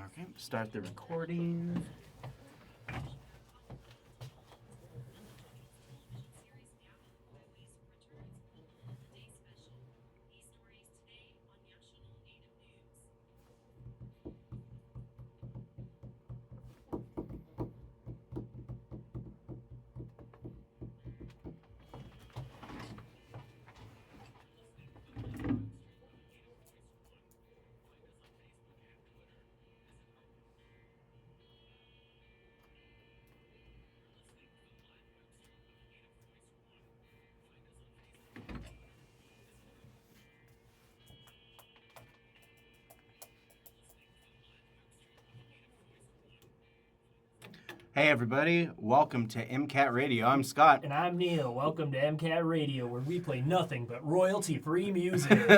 Okay, start the recording. Hey everybody, welcome to MCAT Radio. I'm Scott. And I'm Neil. Welcome to MCAT Radio, where we play nothing but royalty-free music.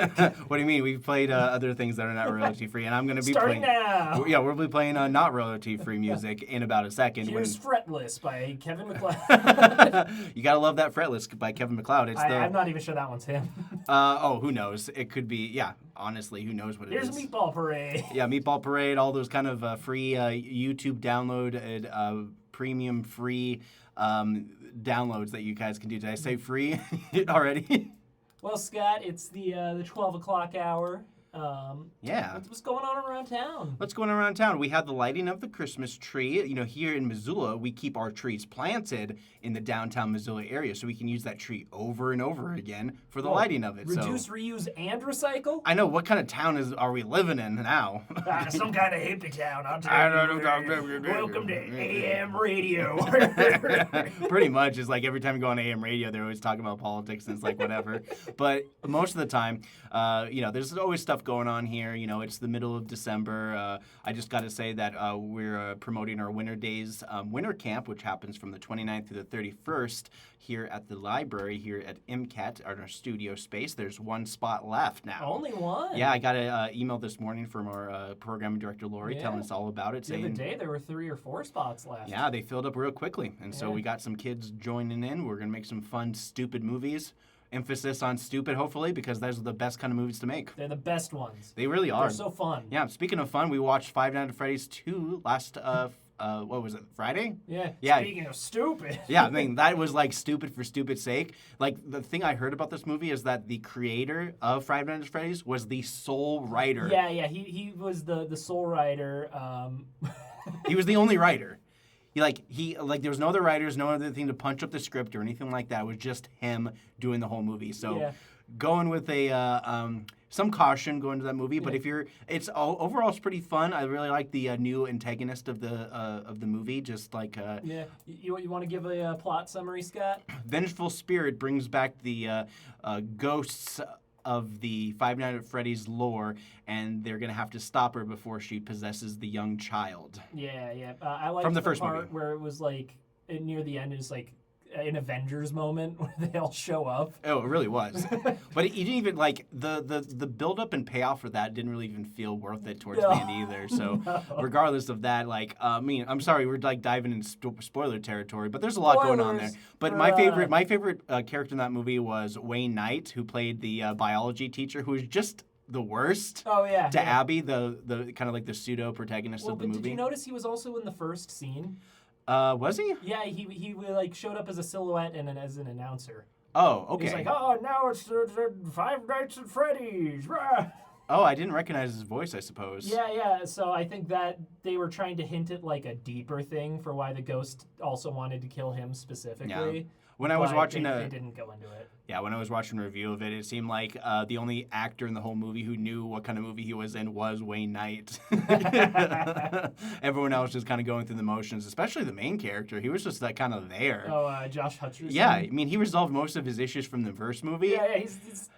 What do you mean? We've played other things that are not royalty-free, and I'm going to be Starting playing... now! Yeah, we'll be playing not royalty-free music in about a second. Here's Fretless by Kevin MacLeod. You gotta love that Fretless by Kevin MacLeod. I'm not even sure that one's him. Who knows? It could be, yeah, honestly, who knows what it Here's is. Meatball Parade. Yeah, Meatball Parade, all those kind of free YouTube download, premium free downloads that you guys can do. Did I say free already? Well, Scott, it's the 12 o'clock hour. Yeah. What's going on around town? What's going on around town? We have the lighting of the Christmas tree. You know, here in Missoula, we keep our trees planted in the downtown Missoula area, so we can use that tree over and over again for the lighting of it. Reduce, reuse, and recycle? I know. What kind of town are we living in now? Some kind of hippie town, I'll tell you. Welcome to AM Radio. Pretty much. It's like every time you go on AM radio, they're always talking about politics, and it's like whatever. But most of the time, there's always stuff going on here. You know, it's the middle of December. I just got to say that we're promoting our Winter Days Winter Camp, which happens from the 29th through the 31st here at the library here at MCAT, our studio space. There's one spot left now. Only one? Yeah, I got an email this morning from our programming director, Lori, telling us all about it. The other day, there were 3 or 4 spots left. Yeah, they filled up real quickly. And so we got some kids joining in. We're going to make some fun, stupid movies. Emphasis on stupid, hopefully, because those are the best kind of movies to make. They're the best ones. They really are. They're so fun. Yeah, speaking of fun, we watched Five Nights at Freddy's 2 last, what was it, Friday? Yeah. Yeah. Speaking of stupid. Yeah, I mean, that was like stupid for stupid's sake. Like, the thing I heard about this movie is that the creator of Five Nights at Freddy's was the sole writer. Yeah, he was the sole writer. He was the only writer. There was no other writers, no other thing to punch up the script or anything like that. It was just him doing the whole movie. So going with some caution going to that movie. But overall it's pretty fun. I really like the new antagonist of the movie. Just like You want to give a plot summary, Scott? Vengeful spirit brings back the ghosts of the Five Nights at Freddy's lore, and they're gonna have to stop her before she possesses the young child. Yeah. I liked From the first part movie where it was like near the end. It's like an Avengers moment where they all show up. Oh, it really was. But you didn't even like the build up and payoff for that didn't really even feel worth it towards the end either. So regardless of that, I'm sorry, we're like diving in spoiler territory, but there's a lot going on there. But my favorite character in that movie was Wayne Knight, who played the biology teacher, who was just the worst. Oh yeah. To Abby, the kind of like the pseudo protagonist of the movie. Did you notice he was also in the first scene? Was he? Yeah, he like showed up as a silhouette and as an announcer. Oh, okay. He's like, now it's the Five Nights at Freddy's. Rah! Oh, I didn't recognize his voice, I suppose. Yeah. So I think that they were trying to hint at like a deeper thing for why the ghost also wanted to kill him specifically. Yeah. When I was watching they didn't go into it. Yeah, when I was watching a review of it, it seemed like the only actor in the whole movie who knew what kind of movie he was in was Wayne Knight. Everyone else just kind of going through the motions, especially the main character. He was just that kind of there. Oh, Josh Hutcherson? Yeah, I mean, he resolved most of his issues from the first movie. Yeah, he's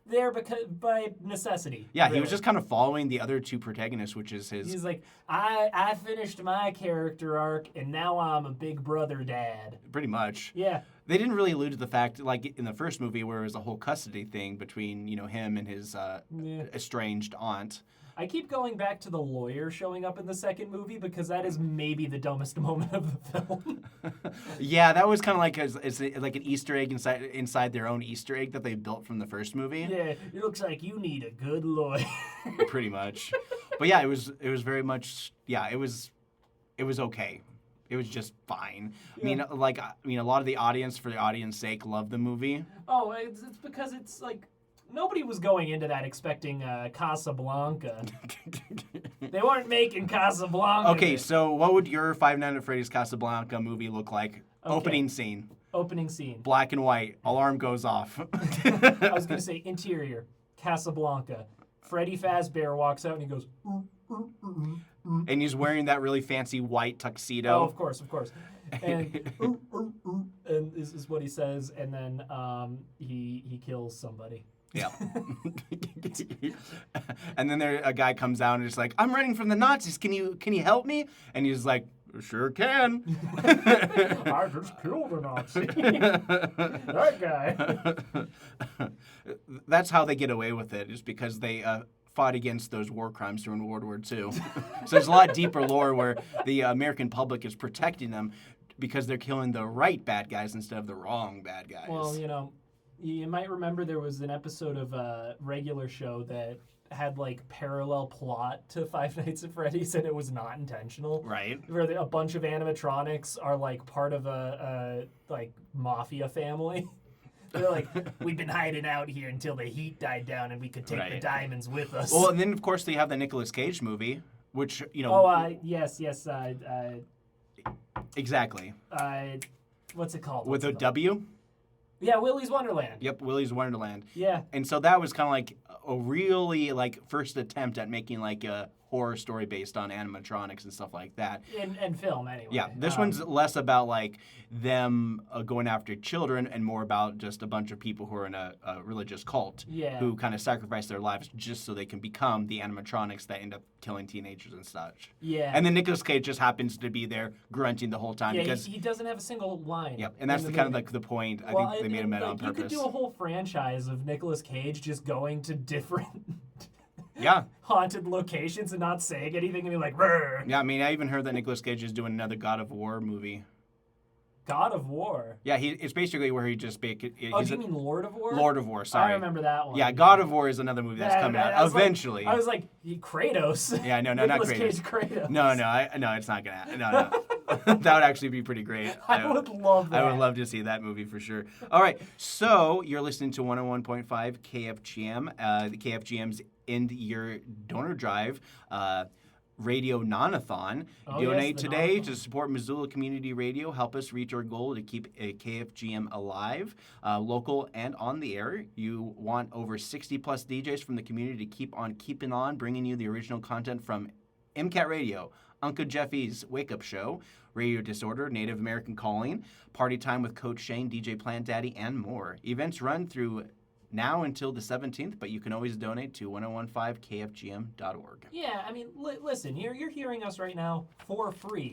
there by necessity. Yeah, really. He was just kind of following the other two protagonists, which is his... He's like, I finished my character arc, and now I'm a big brother dad. Pretty much. Yeah. They didn't really allude to the fact, like in the first movie, where it was a whole custody thing between, him and his estranged aunt. I keep going back to the lawyer showing up in the second movie because that is maybe the dumbest moment of the film. Yeah, that was kind of like like an Easter egg inside their own Easter egg that they built from the first movie. Yeah, it looks like you need a good lawyer. Pretty much. But yeah, it was very much it was okay. It was just fine. Yeah. A lot of the audience, for the audience sake, loved the movie. Oh, it's because it's like nobody was going into that expecting Casablanca. They weren't making Casablanca. Okay, so what would your Five Nights at Freddy's Casablanca movie look like? Okay. Opening scene. Opening scene. Black and white. Alarm goes off. I was going to say interior. Casablanca. Freddy Fazbear walks out and he goes... And he's wearing that really fancy white tuxedo. Oh, of course. And and this is what he says, and then he kills somebody. Yeah. And then a guy comes out and is like, "I'm running from the Nazis. Can you help me?" And he's like, "Sure can." I just killed a Nazi. That guy. That's how they get away with it, is because they fought against those war crimes during World War II. So there's a lot deeper lore where the American public is protecting them because they're killing the right bad guys instead of the wrong bad guys. Well, you might remember there was an episode of a regular show that had like parallel plot to Five Nights at Freddy's, and it was not intentional. Right. Where a bunch of animatronics are like part of a like mafia family. They're like, we've been hiding out here until the heat died down and we could take the diamonds with us. Well, and then of course they have the Nicolas Cage movie, which yes. Exactly. What's it called? With a W? Yeah, Willy's Wonderland. Yep, Willy's Wonderland. Yeah. And so that was kind of like a really first attempt at making like a horror story based on animatronics and stuff like that. And film, anyway. Yeah, this one's less about like them going after children and more about just a bunch of people who are in a religious cult who kind of sacrifice their lives just so they can become the animatronics that end up killing teenagers and such. Yeah. And then Nicolas Cage just happens to be there grunting the whole time because he doesn't have a single line. Yep, and that's kind of like the point. I think they made him on purpose. You could do a whole franchise of Nicolas Cage just going to different haunted locations and not saying anything and be like, "Rrr." Yeah, I mean, I even heard that Nicolas Cage is doing another God of War movie. God of War? Yeah, it's basically where he just... do you mean Lord of War? Lord of War, sorry. I remember that one. Yeah, God of War is another movie that's coming out eventually. I was like, Kratos. Yeah, no, not Kratos. Nicolas Cage Kratos. No, it's not going to... No. That would actually be pretty great. I would love that. I would love to see that movie for sure. All right, so you're listening to 101.5 KFGM. The KFGM's End Year Donor Drive Radio Non-a-thon. Donate today to support Missoula Community Radio. Help us reach our goal to keep KFGM alive, local and on the air. You want over 60 plus DJs from the community to keep on keeping on, bringing you the original content from MCAT Radio, Uncle Jeffy's Wake Up Show, Radio Disorder, Native American Calling, Party Time with Coach Shane, DJ Plant Daddy, and more. Events run through now until the 17th, but you can always donate to 1015kfgm.org. Yeah, I mean, listen, you're hearing us right now for free.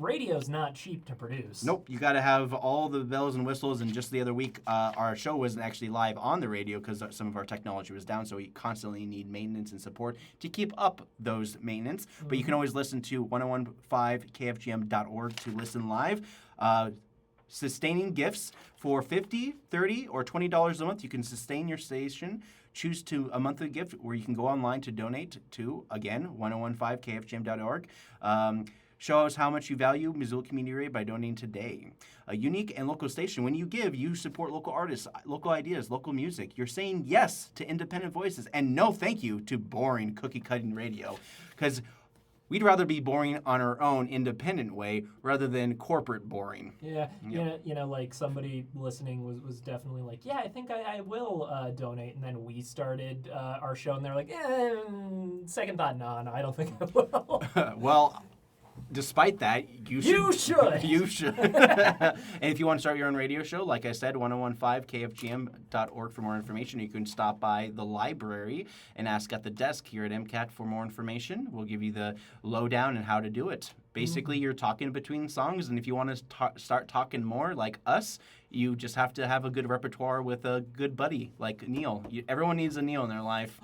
Radio's not cheap to produce. Nope, you got to have all the bells and whistles, and just the other week, our show wasn't actually live on the radio because some of our technology was down, so we constantly need maintenance and support to keep up those maintenance. Mm-hmm. But you can always listen to 1015kfgm.org to listen live. Sustaining gifts for $50, $30, or $20 a month. You can sustain your station. Choose to a monthly gift where you can go online to donate to, again, 1015kfgm.org. Show us how much you value Missoula Community Radio by donating today. A unique and local station. When you give, you support local artists, local ideas, local music. You're saying yes to independent voices and no thank you to boring cookie-cutting radio. Because we'd rather be boring on our own independent way rather than corporate boring. Yeah, like somebody listening was definitely like, yeah, I think I will donate. And then we started our show and they're like, second thought, no, I don't think I will. Well, despite that, you should. You should. And if you want to start your own radio show, like I said, 1015kfgm.org for more information. You can stop by the library and ask at the desk here at MCAT for more information. We'll give you the lowdown and how to do it. Basically, you're talking between songs, and if you want to start talking more like us, you just have to have a good repertoire with a good buddy like Neil. Everyone needs a Neil in their life.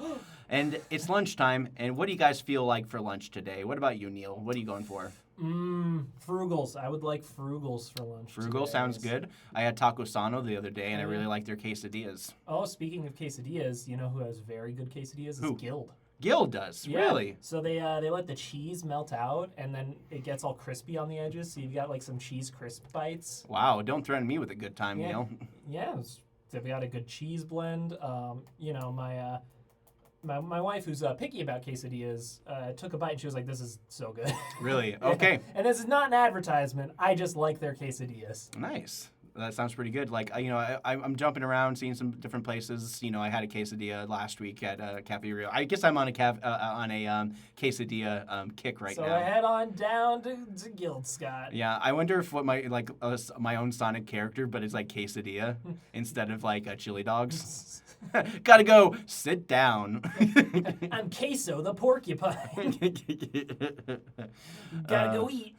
And it's lunchtime, and what do you guys feel like for lunch today? What about you, Neil? What are you going for? Frugals. I would like frugals for lunch. Frugal sounds good. I had Taco Sano the other day, and I really like their quesadillas. Oh, speaking of quesadillas, you know who has very good quesadillas? Who? Is Guild. Gill does, Yeah. really? So they let the cheese melt out, and then it gets all crispy on the edges. So you've got like some cheese crisp bites. Wow, don't threaten me with a good time, Yeah. Neil. Yeah, they've got a good cheese blend. My wife, who's picky about quesadillas, took a bite and she was like, "This is so good." Really? Okay. And this is not an advertisement. I just like their quesadillas. Nice. That sounds pretty good. Like, I'm jumping around, seeing some different places. I had a quesadilla last week at Cafe Rio. I guess I'm on a quesadilla kick right so now. I head on down to Guild Scott. Yeah, I wonder if my own Sonic character, but it's like quesadilla instead of like chili dogs. Gotta go sit down. I'm Queso the porcupine. Gotta go eat.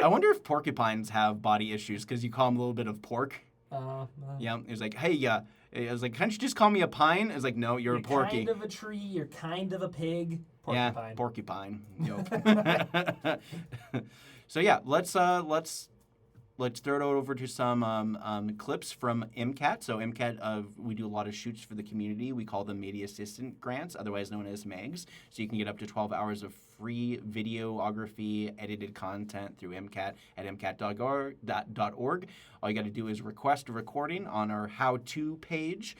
I wonder if porcupines have body issues because you call them a little bit of pork. No. Yeah, it was like, hey, I was like, can't you just call me a pine? It was like, no, you're a porky. You're kind of a tree. You're kind of a pig. Porcupine. Yeah, porcupine. Yep. So yeah, let's throw it over to some clips from MCAT. So MCAT, we do a lot of shoots for the community. We call them Media Assistant Grants, otherwise known as MEGs. So you can get up to 12 hours of free videography, edited content through MCAT at mcat.org. All you got to do is request a recording on our how-to page,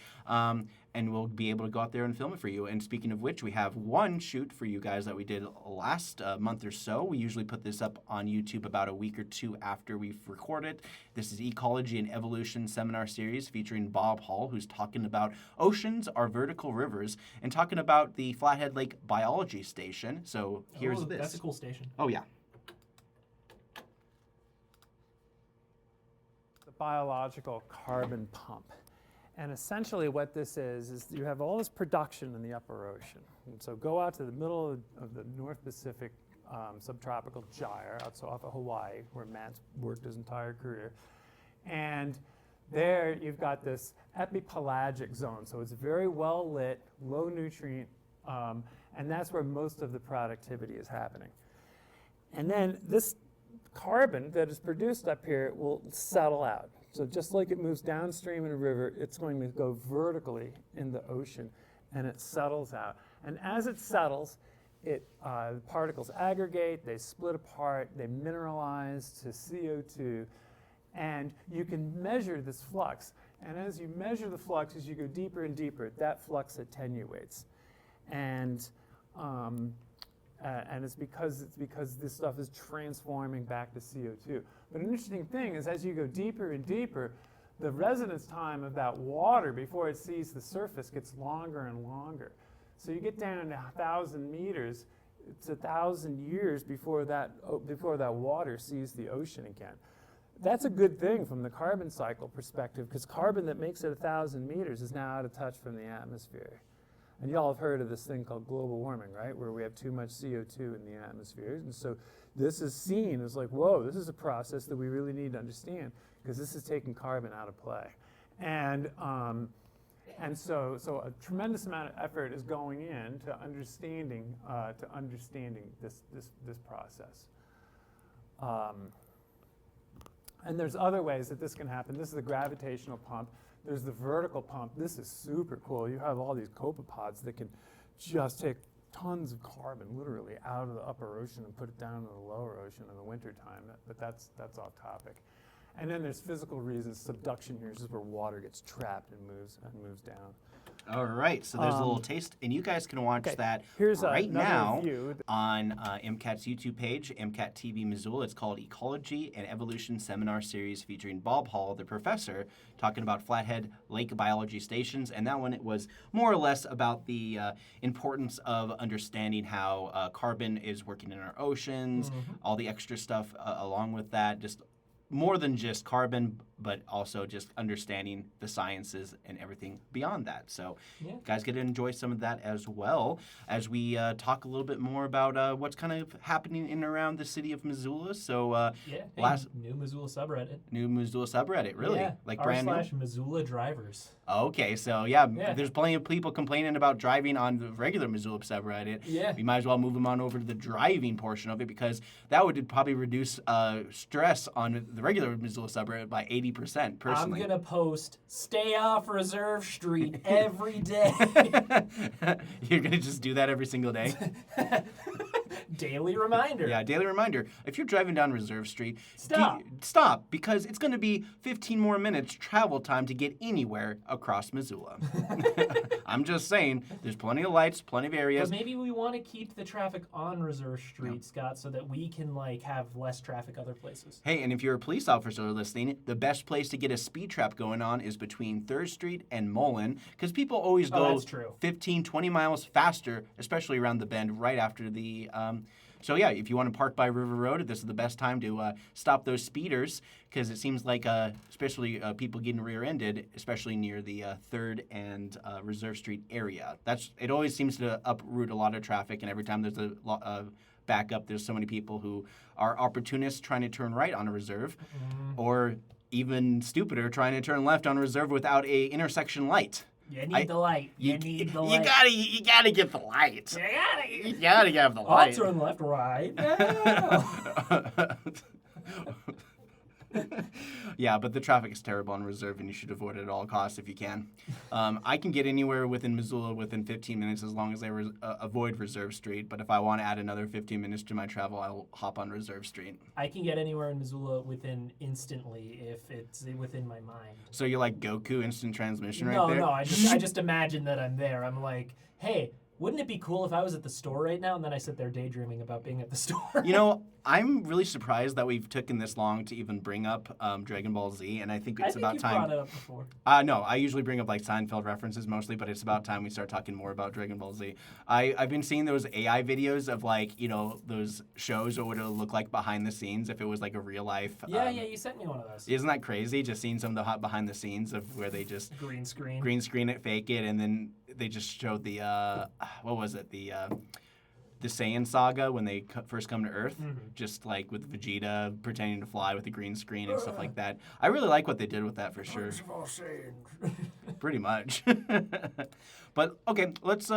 and we'll be able to go out there and film it for you. And speaking of which, we have one shoot for you guys that we did last month or so. We usually put this up on YouTube about a week or two after we've recorded. This is Ecology and Evolution Seminar Series featuring Bob Hall, who's talking about oceans are vertical rivers and talking about the Flathead Lake Biology Station. So here's this. That's a cool station. Oh, yeah. The biological carbon pump. And essentially what this is you have all this production in the upper ocean. And so go out to the middle of the North Pacific subtropical gyre, off of Hawaii, where Matt's worked his entire career. And there you've got this epipelagic zone. So it's very well lit, low nutrient, and that's where most of the productivity is happening. And then this carbon that is produced up here will settle out. So just like it moves downstream in a river, it's going to go vertically in the ocean, and it settles out. And as it settles, particles aggregate, they split apart, they mineralize to CO2, and you can measure this flux. And as you measure the flux, as you go deeper and deeper, that flux attenuates. And it's because this stuff is transforming back to CO2. But an interesting thing is as you go deeper and deeper, the residence time of that water before it sees the surface gets longer and longer. So you get down to 1,000 meters, it's 1,000 years before that water sees the ocean again. That's a good thing from the carbon cycle perspective, because carbon that makes it 1,000 meters is now out of touch from the atmosphere. And y'all have heard of this thing called global warming, right? Where we have too much CO2 in the atmosphere. And so this is seen as like, whoa, this is a process that we really need to understand, because this is taking carbon out of play. And so a tremendous amount of effort is going into understanding this process. And there's other ways that this can happen. This is the gravitational pump. There's the vertical pump. This is super cool. You have all these copepods that can just take tons of carbon, literally, out of the upper ocean and put it down to the lower ocean in the wintertime. But that's off topic. And then there's physical reasons. Subduction here is where water gets trapped and moves down. All right, so there's a little taste, and you guys can watch that right now view on MCAT's YouTube page, MCAT TV Missoula. It's called Ecology and Evolution Seminar Series featuring Bob Hall, the professor, talking about Flathead Lake Biology Stations. And that one, it was more or less about the importance of understanding how carbon is working in our oceans, all the extra stuff along with that, just more than just carbon, but also just understanding the sciences and everything beyond that. So you guys get to enjoy some of that as well as we talk a little bit more about what's kind of happening in and around the city of Missoula. So new Missoula subreddit. New Missoula subreddit, really? Yeah, like brand new? /Missoula drivers. Okay, so yeah, Yeah. there's plenty of people complaining about driving on the regular Missoula subreddit. Yeah. We might as well move them on over to the driving portion of it because that would probably reduce stress on the regular Missoula subreddit by 80%, personally. I'm going to post stay off Reserve Street every day. You're going to just do that every single day? Daily reminder. Yeah, daily reminder. If you're driving down Reserve Street, Stop. because it's going to be 15 more minutes travel time to get anywhere across Missoula. I'm just saying, there's plenty of lights, plenty of areas. But maybe we want to keep the traffic on Reserve Street, Scott, so that we can have less traffic other places. Hey, and if you're a police officer listening, the best place to get a speed trap going on is between 3rd Street and Mullen, because people always go that's true. 15, 20 miles faster, especially around the bend right after the... So yeah, if you want to park by River Road, this is the best time to stop those speeders, because it seems like especially people getting rear-ended, especially near the 3rd and Reserve Street area. It always seems to uproot a lot of traffic, and every time there's a backup, there's so many people who are opportunists trying to turn right on a Reserve, or even stupider, trying to turn left on a Reserve without a intersection light. You need the light. You need the light. You gotta get the light. You gotta have the I'll light. turn left, right now. Yeah, but the traffic is terrible on Reserve, and you should avoid it at all costs if you can. I can get anywhere within Missoula within 15 minutes as long as I avoid Reserve Street. But if I want to add another 15 minutes to my travel, I'll hop on Reserve Street. I can get anywhere in Missoula instantly if it's within my mind. So you're like Goku instant transmission right No, there? no, I just imagine that I'm there. I'm like, hey, wouldn't it be cool if I was at the store right now? And then I sit there daydreaming about being at the store. You know, I'm really surprised that we've taken this long to even bring up Dragon Ball Z, and I think it's about time. Brought it up before. No, I usually bring up like Seinfeld references mostly, but it's about time we start talking more about Dragon Ball Z. I've been seeing those AI videos of those shows, what would it look like behind the scenes if it was like a real life. Yeah, you sent me one of those. Isn't that crazy? Just seeing some of the hot behind the scenes of where they just green screen it, fake it, and then they just showed the what was it, the Saiyan saga when they first come to Earth, just like with Vegeta pretending to fly with the green screen and stuff like that. I really like what they did with that for sure. Pretty much. But okay, let's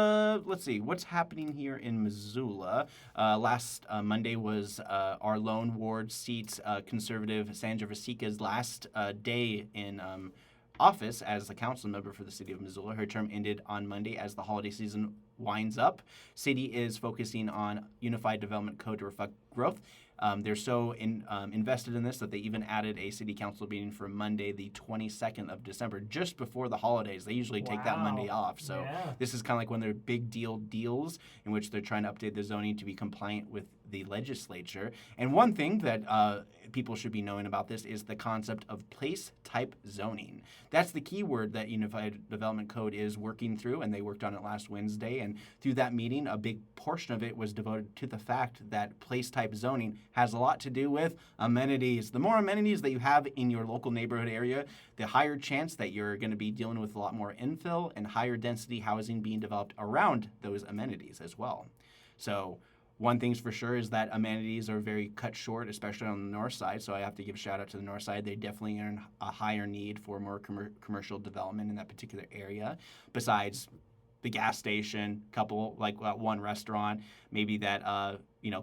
see what's happening here in Missoula. Last Monday was our lone ward seat conservative Sandra Vasica's last day in office as a council member for the City of Missoula. Her term ended on Monday as the holiday season winds up. City is focusing on Unified Development Code to reflect growth. They're so invested in this that they even added a city council meeting for Monday, the 22nd of December, just before the holidays. They usually take that Monday off. So this is kind of like one of their big deals in which they're trying to update the zoning to be compliant with the legislature. And one thing that people should be knowing about this is the concept of place-type zoning. That's the key word that Unified Development Code is working through, and they worked on it last Wednesday. And through that meeting, a big portion of it was devoted to the fact that place-type zoning has a lot to do with amenities. The more amenities that you have in your local neighborhood area, the higher chance that you're going to be dealing with a lot more infill and higher density housing being developed around those amenities as well. So one thing's for sure is that amenities are very cut short, especially on the north side. So I have to give a shout out to the north side. They definitely are in a higher need for more commercial development in that particular area. Besides the gas station, couple like one restaurant, maybe that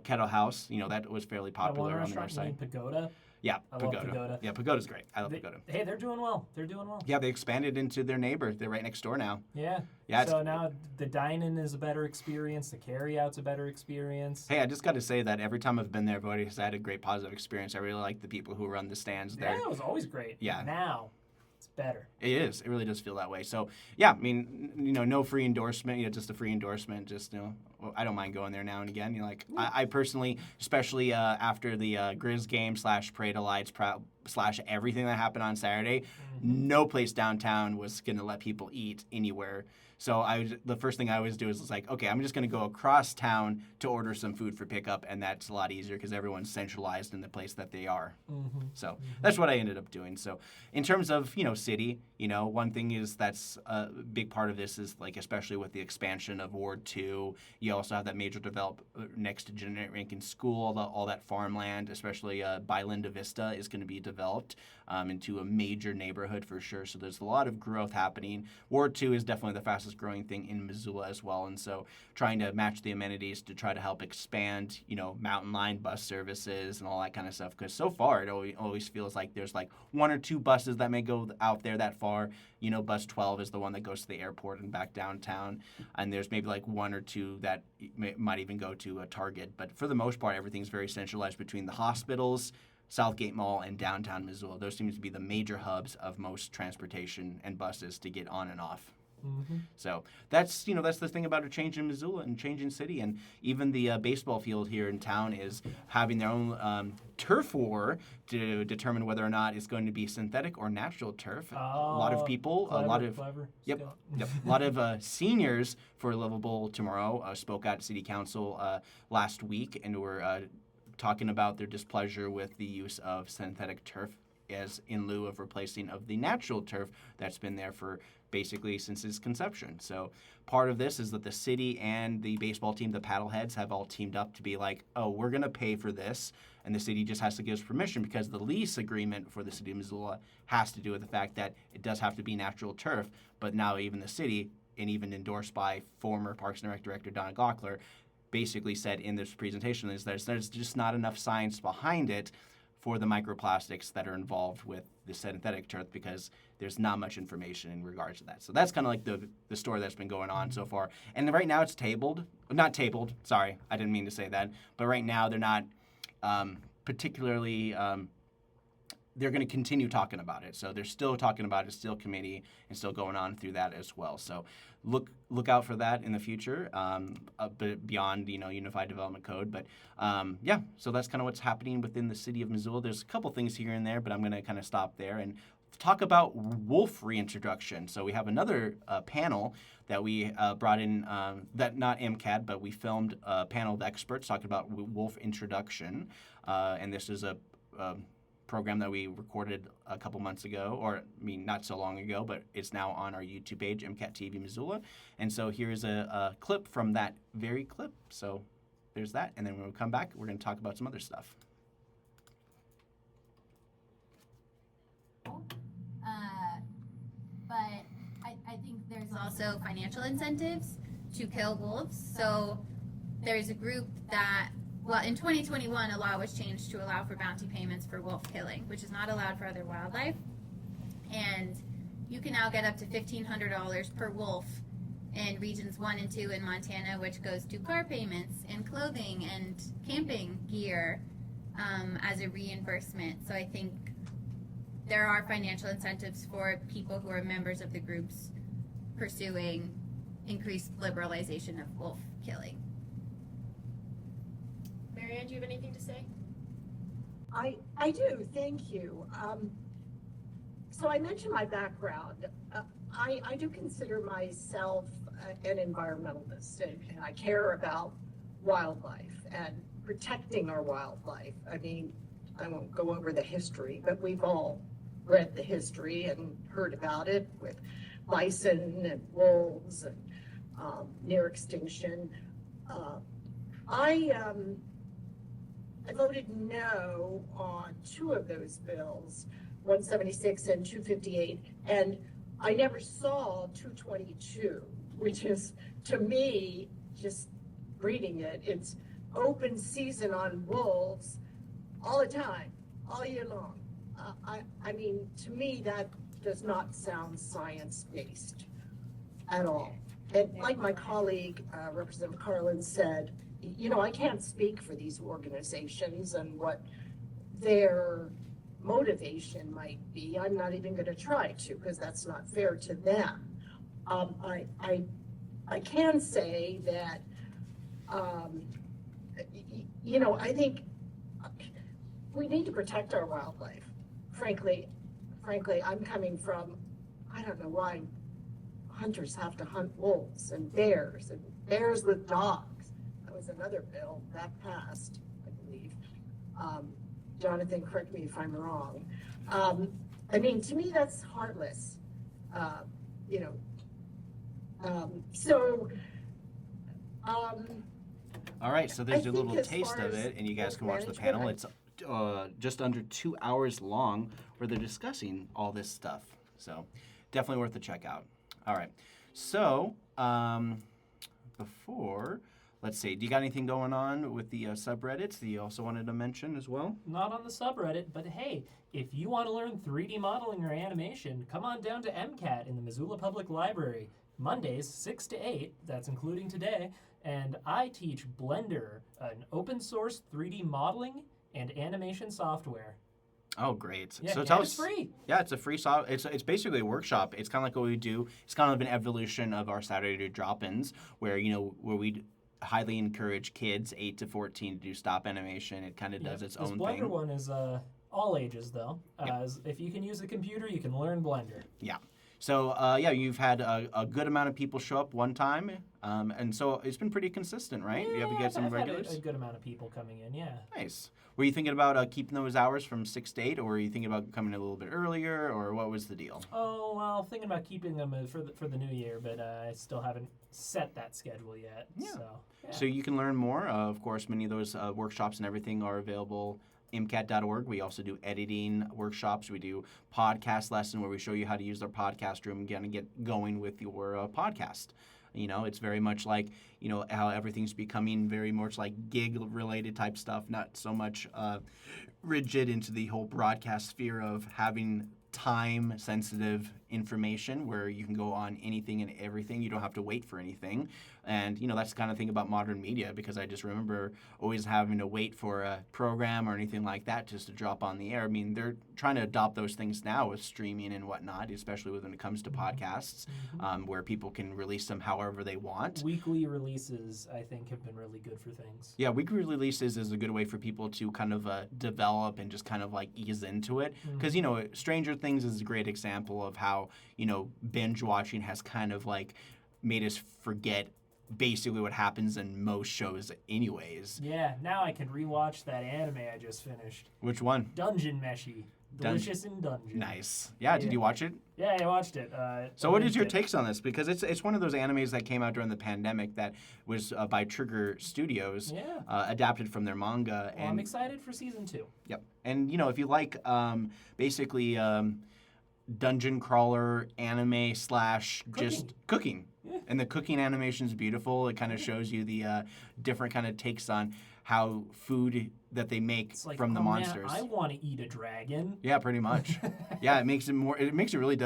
Kettle House. That was fairly popular on the north side. Pagoda. Yeah, I love Pagoda. Yeah, Pagoda's great. I love Pagoda. Hey, they're doing well. Yeah, they expanded into their neighbor. They're right next door now. Yeah. So now the dine-in is a better experience. The carry-out's a better experience. Hey, I just got to say that every time I've been there, I've always had a great positive experience. I really like the people who run the stands there. Yeah, it was always great. Yeah. Now it's better. It is. It really does feel that way. So, yeah, I mean, no free endorsement, just a free endorsement. Just, I don't mind going there now and again. I personally, especially after the Grizz game / Parade of Lights / everything that happened on Saturday, no place downtown was going to let people eat anywhere. So the first thing I always do is like, okay, I'm just going to go across town to order some food for pickup, and that's a lot easier because everyone's centralized in the place that they are. So that's what I ended up doing. So in terms of, city, one thing is that's a big part of this is like, especially with the expansion of Ward 2, you you also have that major develop next to Jeanette Rankin School. All that farmland, especially by Linda Vista, is going to be developed into a major neighborhood for sure. So there's a lot of growth happening. Ward 2 is definitely the fastest growing thing in Missoula as well. And so trying to match the amenities to try to help expand, mountain line bus services and all that kind of stuff. Because so far it always feels like there's like 1 or 2 buses that may go out there that far. Bus 12 is the one that goes to the airport and back downtown. And there's maybe like 1 or 2 that might even go to a Target. But for the most part, everything's very centralized between the hospitals, Southgate Mall, and downtown Missoula. Those seem to be the major hubs of most transportation and buses to get on and off. Mm-hmm. So that's the thing about a change in Missoula and change in city. And even the baseball field here in town is having their own turf war to determine whether or not it's going to be synthetic or natural turf. A lot of people, clever, a lot of clever. Yep. A lot of seniors for Livable Tomorrow spoke at City Council last week and were talking about their displeasure with the use of synthetic turf as in lieu of replacing of the natural turf that's been there for basically since its conception. So part of this is that the city and the baseball team, the Paddleheads, have all teamed up to be like, oh, we're going to pay for this. And the city just has to give us permission because the lease agreement for the city of Missoula has to do with the fact that it does have to be natural turf. But now even the city, and even endorsed by former Parks and Rec Director Donna Gockler, basically said in this presentation is that there's just not enough science behind it for the microplastics that are involved with the synthetic turf because there's not much information in regards to that. So that's kind of like the story that's been going on so far. And right now it's not tabled, sorry, I didn't mean to say that, but right now they're not particularly, they're going to continue talking about it. So they're still talking about it, still committee, and still going on through that as well. So look out for that in the future, but beyond Unified Development Code. But so that's kind of what's happening within the city of Missoula. There's a couple things here and there, but I'm going to kind of stop there and talk about wolf reintroduction. So we have another panel that we brought in, that not MCAT, but we filmed a panel of experts talking about wolf introduction, and this is a program that we recorded a couple months ago, or not so long ago, but it's now on our YouTube page, MCAT TV Missoula. And so here's a clip from that very clip. So there's that. And then when we come back, we're going to talk about some other stuff. But I think there's also financial incentives to kill wolves. So there's a group that, in 2021, a law was changed to allow for bounty payments for wolf killing, which is not allowed for other wildlife. And you can now get up to $1,500 per wolf in regions 1 and 2 in Montana, which goes to car payments and clothing and camping gear as a reimbursement. So I think there are financial incentives for people who are members of the groups pursuing increased liberalization of wolf killing. Marianne, do you have anything to say? I do, thank you. So I mentioned my background. I do consider myself an environmentalist, and I care about wildlife and protecting our wildlife. I mean, I won't go over the history, but we've all read the history and heard about it with bison and wolves and near extinction. I voted no on 2 of those bills, 176 and 258, and I never saw 222, which is, to me, just reading it, it's open season on wolves all the time, all year long. I mean, to me, that does not sound science-based at all. And like my colleague, Representative Carlin said, I can't speak for these organizations and what their motivation might be. I'm not even going to try to, because that's not fair to them. I can say that, I think we need to protect our wildlife. Frankly, I'm coming from, I don't know why hunters have to hunt wolves and bears with dogs. That was another bill that passed, I believe. Jonathan, correct me if I'm wrong. I mean, to me, that's heartless. So All right, so there's I a little think as taste far of as it, and you guys work can watch the management, panel. It's just under 2 hours long where they're discussing all this stuff. So definitely worth a check out. All right, so before, let's see, do you got anything going on with the subreddits that you also wanted to mention as well? Not on the subreddit, but hey, if you want to learn 3D modeling or animation, come on down to MCAT in the Missoula Public Library. Mondays, 6 to 8, that's including today, and I teach Blender, an open source 3D modeling and animation software. Oh, great. Yeah, so tell and us. it's free. Yeah, it's a free it's basically a workshop. It's kind of like what we do. It's kind of an evolution of our Saturday drop-ins where we highly encourage kids 8 to 14 to do stop animation. It kind of does its This own Blender thing. one is all ages, though. If you can use a computer, you can learn Blender. Yeah. So, you've had a good amount of people show up one time, and so it's been pretty consistent, right? You have to get some I've had regulars? a good amount of people coming in, yeah. Nice. Were you thinking about keeping those hours from 6 to 8, or were you thinking about coming a little bit earlier, or what was the deal? Oh, well, thinking about keeping them for the new year, but I still haven't set that schedule yet. Yeah. So, yeah. So you can learn more. Of course, many of those workshops and everything are available MCAT.org. We also do editing workshops. We do podcast lesson where we show you how to use our podcast room and get going with your podcast. You know, it's very much like, you know, how everything's becoming very much like gig-related type stuff, not so much rigid into the whole broadcast sphere of having time-sensitive information where you can go on anything and everything. You don't have to wait for anything. And, you know, that's the kind of thing about modern media, because I just remember always having to wait for a program or anything like that just to drop on the air. I mean, they're trying to adopt those things now with streaming and whatnot, especially when it comes to podcasts, where people can release them however they want. Weekly releases, I think, have been really good for things. Yeah, weekly releases is a good way for people to kind of develop and just kind of like ease into it. Because, you know, Stranger Things is a great example of how, you know, binge watching has kind of like made us forget basically what happens in most shows anyways. Yeah, now I can rewatch that anime I just finished. Which one? Dungeon Meshi. Delicious in Dungeon. Nice. Yeah, did you watch it? Yeah, I watched it. So what is your takes on this? Because it's one of those animes that came out during the pandemic that was by Trigger Studios, adapted from their manga. Well, I'm excited for season 2. Yep. And, you know, if you like basically dungeon crawler anime / just cooking. Yeah. And the cooking animation is beautiful. It kind of shows you the different kind of takes on how food that they make It's like, from the oh, monsters. Man, I want to eat a dragon. Yeah, pretty much. Yeah, it makes it more. It really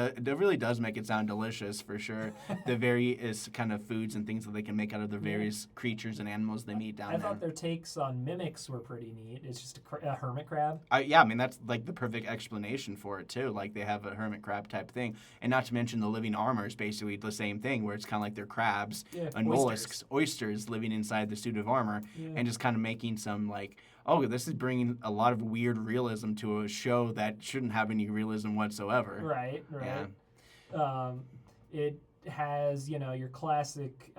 does make it sound delicious for sure. The various kind of foods and things that they can make out of the various creatures and animals they meet down I there. thought their takes on mimics were pretty neat. It's just a hermit crab. Yeah, I mean that's like the perfect explanation for it too. Like they have a hermit crab type thing, and not to mention the living armor is basically the same thing, where it's kind of like they're crabs and mollusks, oysters living inside the suit of armor, and just kind of making some like. Oh, this is bringing a lot of weird realism to a show that shouldn't have any realism whatsoever. Right. Yeah. It has, you know, your classic,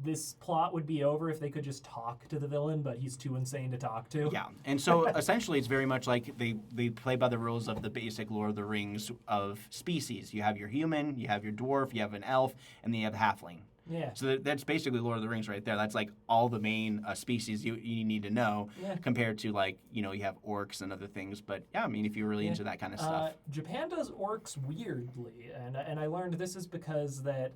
this plot would be over if they could just talk to the villain, but he's too insane to talk to. Yeah, and so essentially it's very much like they play by the rules of the basic Lord of the Rings of species. You have your human, you have your dwarf, you have an elf, and then you have a halfling. Yeah. So that's basically Lord of the Rings right there. That's like all the main species you need to know compared to like, you know, you have orcs and other things. But yeah, I mean, if you're really into that kind of stuff. Japan does orcs weirdly, and I learned this is because that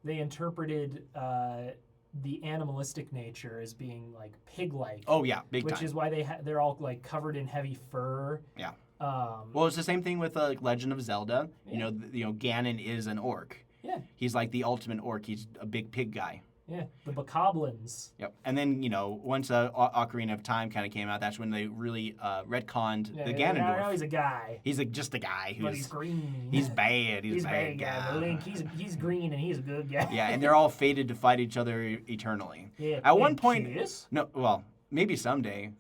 they interpreted the animalistic nature as being like pig-like. Oh yeah, big time. Which is why they're all like covered in heavy fur. Yeah. Well, it's the same thing with Legend of Zelda. Yeah. You know, Ganon is an orc. Yeah. He's like the ultimate orc. He's a big pig guy. Yeah, the bokoblins. Yep. And then, you know, once Ocarina of Time kind of came out, that's when they really retconned the Ganondorf. No, he's a guy. He's just a guy who's... But he's green. He's bad. He's a bad guy. guy. But Link, he's green and he's a good guy. Yeah, and they're all fated to fight each other eternally. Yeah. At one point... Kiss? No, well... Maybe someday.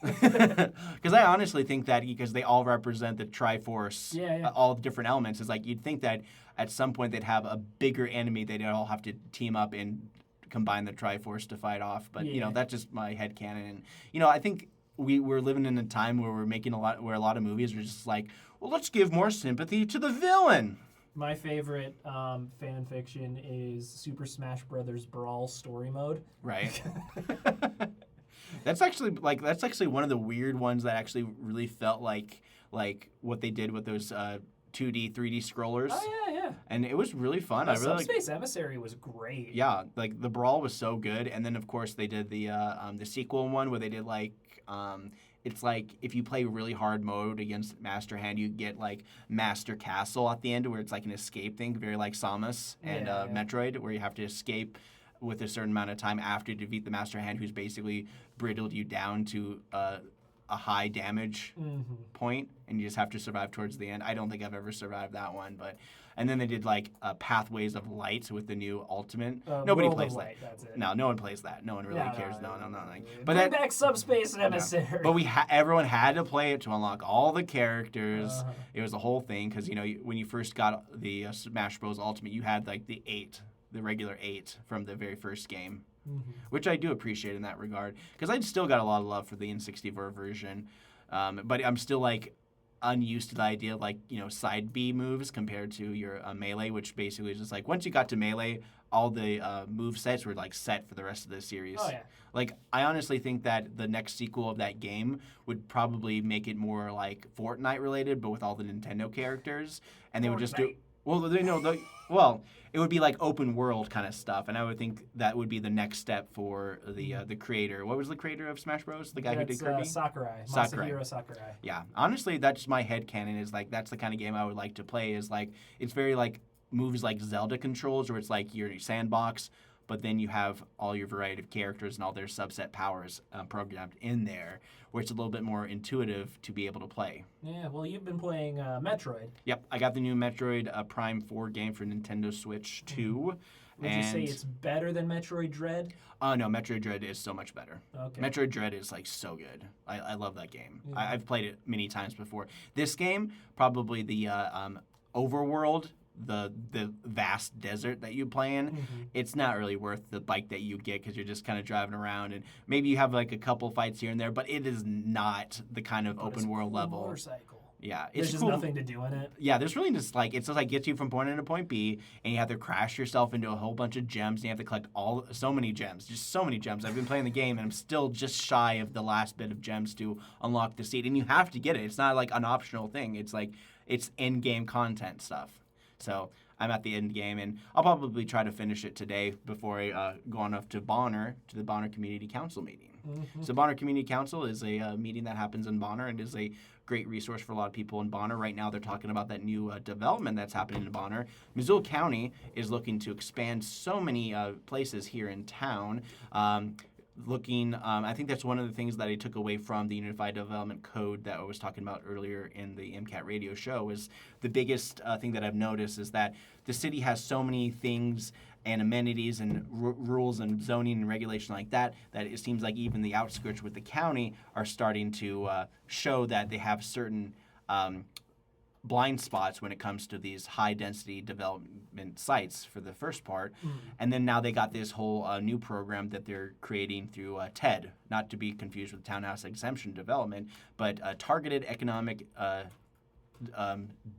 Because I honestly think that because they all represent the Triforce, all the different elements, it's like you'd think that at some point they'd have a bigger enemy they'd all have to team up and combine the Triforce to fight off. But, you know, that's just my headcanon. And, you know, I think we're living in a time where where a lot of movies are just like, well, let's give more sympathy to the villain. My favorite fan fiction is Super Smash Brothers Brawl story mode. Right. That's actually one of the weird ones that actually really felt like what they did with those 2D, 3D scrollers. Oh yeah. And it was really fun. I really Subspace Emissary was great. Yeah, like the brawl was so good, and then of course they did the sequel one where they did it's like if you play really hard mode against Master Hand, you get like Master Castle at the end where it's like an escape thing, very like Samus and Metroid, where you have to escape with a certain amount of time after you defeat the Master Hand, who's basically brittled you down to a high damage point, and you just have to survive towards the end. I don't think I've ever survived that one, but. And then they did like Pathways of Light with the new Ultimate. Nobody World plays of that. Light, that's it. No one plays that. No one really cares. No. But bring back Subspace Emissary. But everyone had to play it to unlock all the characters. It was a whole thing because when you first got the Smash Bros. Ultimate, you had like the regular 8 from the very first game, which I do appreciate in that regard because I still got a lot of love for the N64 version, but I'm still like unused to the idea of like side B moves compared to your melee, which basically is just like once you got to melee, all the move sets were like set for the rest of the series. Oh yeah. Like I honestly think that the next sequel of that game would probably make it more like Fortnite related, but with all the Nintendo characters, and they would just do it would be like open world kind of stuff, and I would think that would be the next step for the creator. What was the creator of Smash Bros? The guy who did Kirby? Masahiro Sakurai. Yeah, honestly, that's my headcanon. Is like that's the kind of game I would like to play. Is like it's very like moves like Zelda controls, where it's like your sandbox, but then you have all your variety of characters and all their subset powers programmed in there, where it's a little bit more intuitive to be able to play. Yeah, well, you've been playing Metroid. Yep, I got the new Metroid Prime 4 game for Nintendo Switch 2. Would you say it's better than Metroid Dread? No, Metroid Dread is so much better. Okay. Metroid Dread is like so good. I love that game. Yeah. I've played it many times before. This game, probably the overworld, the vast desert that you play in, it's not really worth the bike that you get because you're just kind of driving around and maybe you have like a couple fights here and there, but it is not the kind of open world level. Motorcycle. Yeah, there's just nothing to do in it. Yeah, there's really just like it's just like gets you from point A to point B, and you have to crash yourself into a whole bunch of gems, and you have to collect so many gems. I've been playing the game, and I'm still just shy of the last bit of gems to unlock the seed, and you have to get it. It's not like an optional thing. It's like it's in-game content stuff. So I'm at the end game, and I'll probably try to finish it today before I go on up to Bonner, to the Bonner Community Council meeting. So Bonner Community Council is a meeting that happens in Bonner and is a great resource for a lot of people in Bonner. Right now they're talking about that new development that's happening in Bonner. Missoula County is looking to expand so many places here in town. I think that's one of the things that I took away from the Unified Development Code that I was talking about earlier in the MCAT Radio show is the biggest thing that I've noticed is that the city has so many things and amenities and rules and zoning and regulation like that it seems like even the outskirts with the county are starting to show that they have certain blind spots when it comes to these high-density development sites for the first part. And then now they got this whole new program that they're creating through TED, not to be confused with Townhouse Exemption Development, but Targeted Economic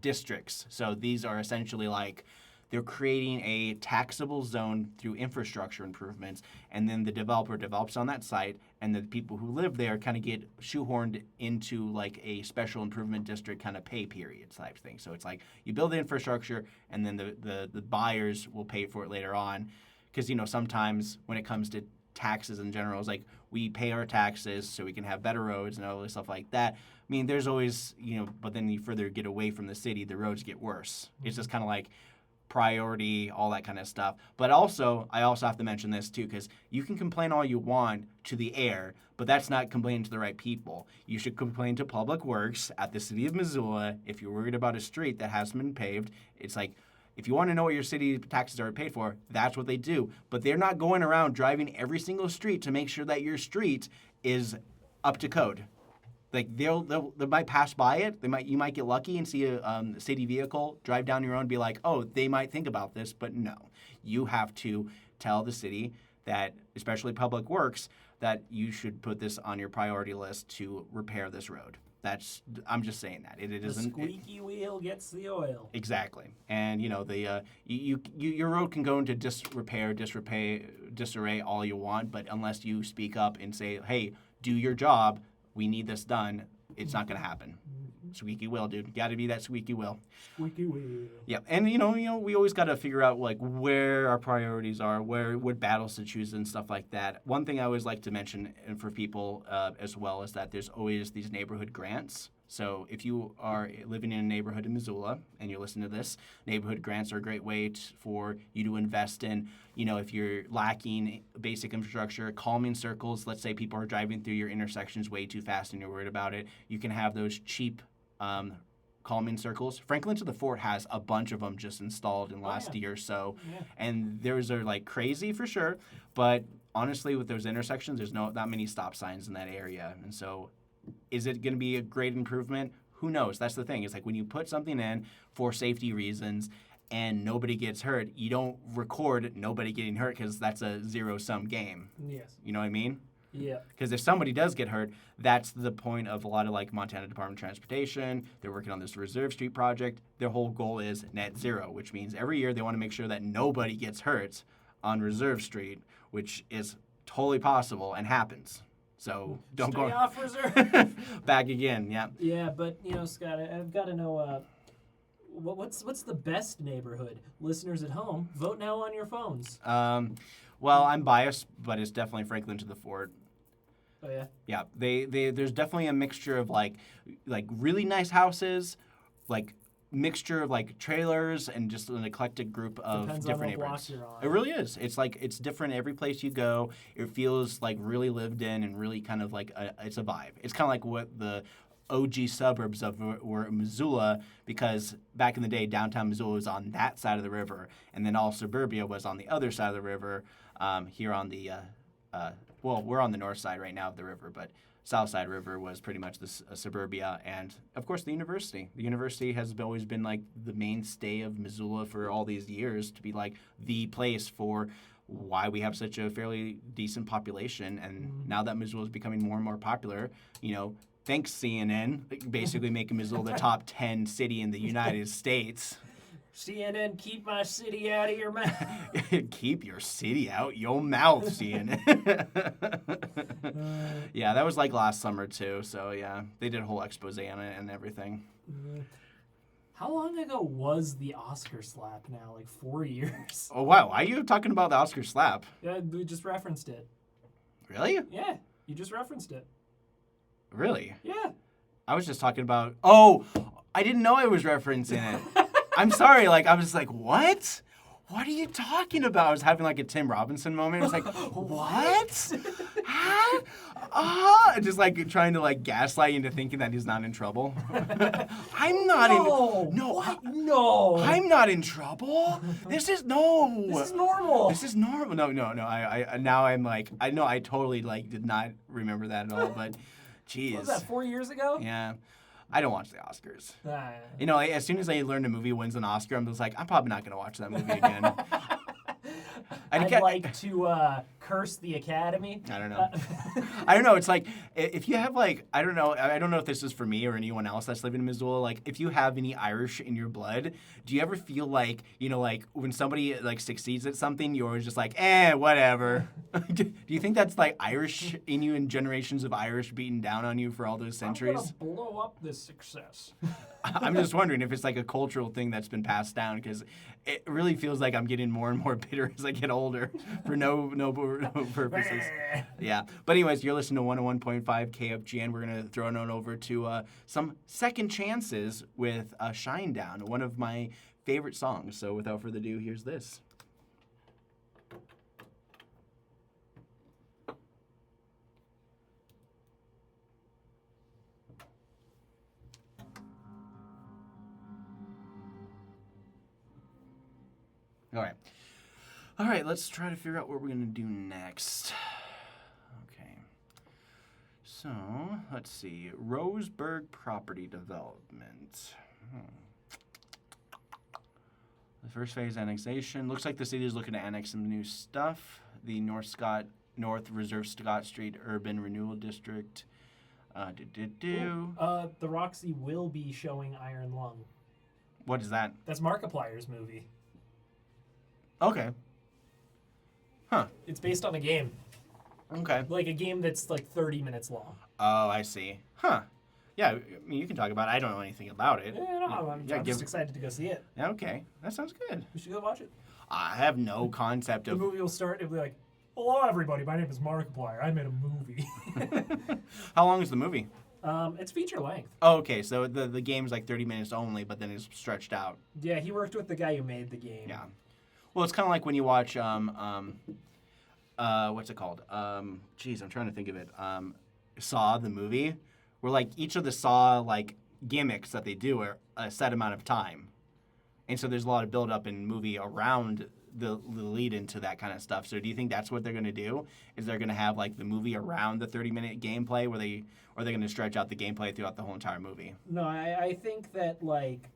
Districts. So these are essentially like they're creating a taxable zone through infrastructure improvements, and then the developer develops on that site, and the people who live there kind of get shoehorned into like a special improvement district kind of pay period type thing. So it's like you build the infrastructure, and then the buyers will pay for it later on, because sometimes when it comes to taxes in general, it's like we pay our taxes so we can have better roads and all this stuff like that. I mean, there's always but then you further get away from the city, the roads get worse. It's just kind of like priority, all that kind of stuff. But also, I also have to mention this too, because you can complain all you want to the air, but that's not complaining to the right people. You should complain to Public Works at the City of Missoula if you're worried about a street that hasn't been paved. It's like, if you want to know what your city taxes are paid for, that's what they do. But they're not going around driving every single street to make sure that your street is up to code. Like they might pass by it. You might get lucky and see a city vehicle drive down your own and be like, oh, they might think about this, but no. You have to tell the city that, especially Public Works, that you should put this on your priority list to repair this road. I'm just saying that. It The isn't. squeaky wheel gets the oil. Exactly. And, your road can go into disarray all you want, but unless you speak up and say, hey, do your job, we need this done, it's not going to happen. Squeaky wheel, dude. Got to be that squeaky wheel. Squeaky wheel. Yeah. And, we always got to figure out, like, where our priorities are, what battles to choose and stuff like that. One thing I always like to mention for people as well is that there's always these neighborhood grants. So if you are living in a neighborhood in Missoula and you're listening to this, neighborhood grants are a great way for you to invest in, if you're lacking basic infrastructure, calming circles. Let's say people are driving through your intersections way too fast and you're worried about it. You can have those cheap calming circles. Franklin to the Fort has a bunch of them just installed in the last year or so. Yeah. And those are like crazy for sure. But honestly, with those intersections, there's not many stop signs in that area. And so is it going to be a great improvement? Who knows? That's the thing. It's like when you put something in for safety reasons and nobody gets hurt, you don't record nobody getting hurt because that's a zero-sum game. Yes. You know what I mean? Yeah. Because if somebody does get hurt, that's the point of a lot of like Montana Department of Transportation. They're working on this Reserve Street project. Their whole goal is net zero, which means every year they want to make sure that nobody gets hurt on Reserve Street, which is totally possible and happens. So don't Stay go off Reserve. back again. Yeah. Yeah, but Scott, I've got to know what's the best neighborhood? Listeners at home, vote now on your phones. Well, I'm biased, but it's definitely Franklin to the Fort. Oh yeah. Yeah, there's definitely a mixture of like really nice houses, like mixture of like trailers, and just an eclectic group of Depends different on what block neighborhoods. you're on. It really is. It's like it's different every place you go. It feels like really lived in and really kind of like it's a vibe. It's kind of like what the OG suburbs of were Missoula, because back in the day, downtown Missoula was on that side of the river, and then all suburbia was on the other side of the river. Here on the we're on the north side right now of the river, but south side river was pretty much the suburbia, and of course the university. The university has always been like the mainstay of Missoula for all these years to be like the place for why we have such a fairly decent population. And now that Missoula is becoming more and more popular, thanks CNN, basically making Missoula the top 10 city in the United States. CNN, keep my city out of your mouth. Keep your city out your mouth, CNN. Yeah, that was like last summer too. So yeah, they did a whole expose on it and everything. How long ago was the Oscar slap now? Like 4 years? Oh wow, why are you talking about the Oscar slap? Yeah, we just referenced it. Really? Yeah, you just referenced it. Really? Yeah. I was just talking about. Oh, I didn't know I was referencing it. I'm sorry. Like I was like, what? What are you talking about? I was having like a Tim Robinson moment. I was like, what? Huh? Just like trying to like gaslight you into thinking that he's not in trouble. I'm not No. I'm not in trouble. This is normal. This is normal. This is normal. No. I now I'm like I know I totally like did not remember that at all. But, geez. What was that, 4 years ago? Yeah. I don't watch the Oscars. Ah. As soon as I learn a movie wins an Oscar, I'm just like, I'm probably not going to watch that movie again. I'd like to curse the Academy. I don't know. I don't know. It's like, if you have like, I don't know if this is for me or anyone else that's living in Missoula, like if you have any Irish in your blood, do you ever feel like, like when somebody like succeeds at something, you're always just like, whatever. Do you think that's like Irish in you and generations of Irish beating down on you for all those centuries? I'm gonna blow up this success. I'm just wondering if it's like a cultural thing that's been passed down, because it really feels like I'm getting more and more bitter as I get older for no purposes. Yeah. But anyways, you're listening to 101.5 KFGN. We're going to throw it on over to some second chances with Shinedown, one of my favorite songs. So without further ado, here's this. All right, let's try to figure out what we're going to do next. Okay. So, let's see. Roseburg Property Development. The first phase annexation. Looks like the city is looking to annex some new stuff. The North Reserve Scott Street Urban Renewal District. The Roxy will be showing Iron Lung. What is that? That's Markiplier's movie. Okay. Huh. It's based on a game. Okay. Like a game that's like 30 minutes long. Oh, I see. Huh. Yeah, I mean, you can talk about it. I don't know anything about it. Yeah, no, I'm just excited to go see it. Okay, that sounds good. We should go watch it. I have no concept The of... movie will start, it'll be like, hello everybody, my name is Markiplier. I made a movie. How long is the movie? It's feature length. Oh, okay, so the game's like 30 minutes only, but then it's stretched out. Yeah, he worked with the guy who made the game. Yeah. Well, it's kind of like when you watch, what's it called? Geez, I'm trying to think of it. Saw, the movie, where like each of the Saw like gimmicks that they do are a set amount of time. And so there's a lot of build up in movie around the lead into that kind of stuff. So do you think that's what they're going to do? Is they're going to have like the movie around the 30-minute gameplay or are they going to stretch out the gameplay throughout the whole entire movie? No, I think that like,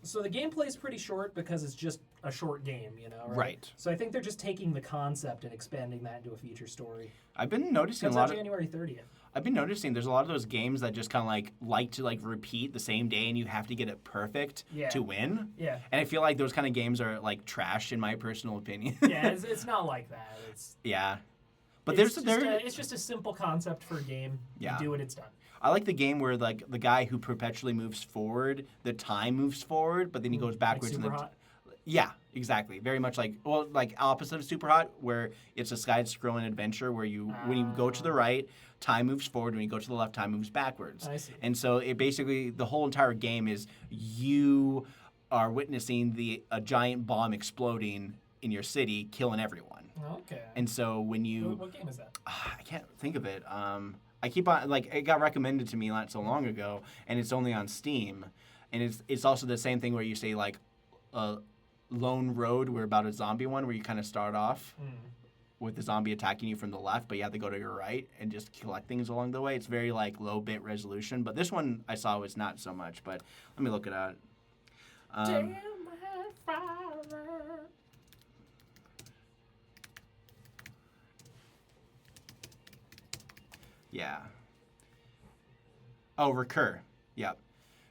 so the gameplay is pretty short because it's just a short game, you know, right? Right. So I think they're just taking the concept and expanding that into a feature story. I've been noticing That's a lot on of... January 30th. I've been noticing there's a lot of those games that just kind of like to like repeat the same day and you have to get it perfect to win. Yeah. And I feel like those kind of games are like trash in my personal opinion. Yeah, it's not like that. Yeah. But it's just a simple concept for a game. Yeah. You do it, it's done. I like the game where like the guy who perpetually moves forward, the time moves forward, but then he goes backwards. Like Superhot? Yeah, exactly. Very much like opposite of Superhot, where it's a side-scrolling adventure where when you go to the right, time moves forward. When you go to the left, time moves backwards. I see. And so it basically, the whole entire game is you are witnessing a giant bomb exploding in your city, killing everyone. Okay. And so when you... What game is that? I can't think of it. I keep on, like, it got recommended to me not so long ago, and it's only on Steam. And it's also the same thing where you say, like, Lone Road, where about a zombie one, where you kind of start off with the zombie attacking you from the left, but you have to go to your right and just collect things along the way. It's very, like, low bit resolution. But this one I saw was not so much, but let me look it up. Damn father. Yeah. Oh, Recur. Yep.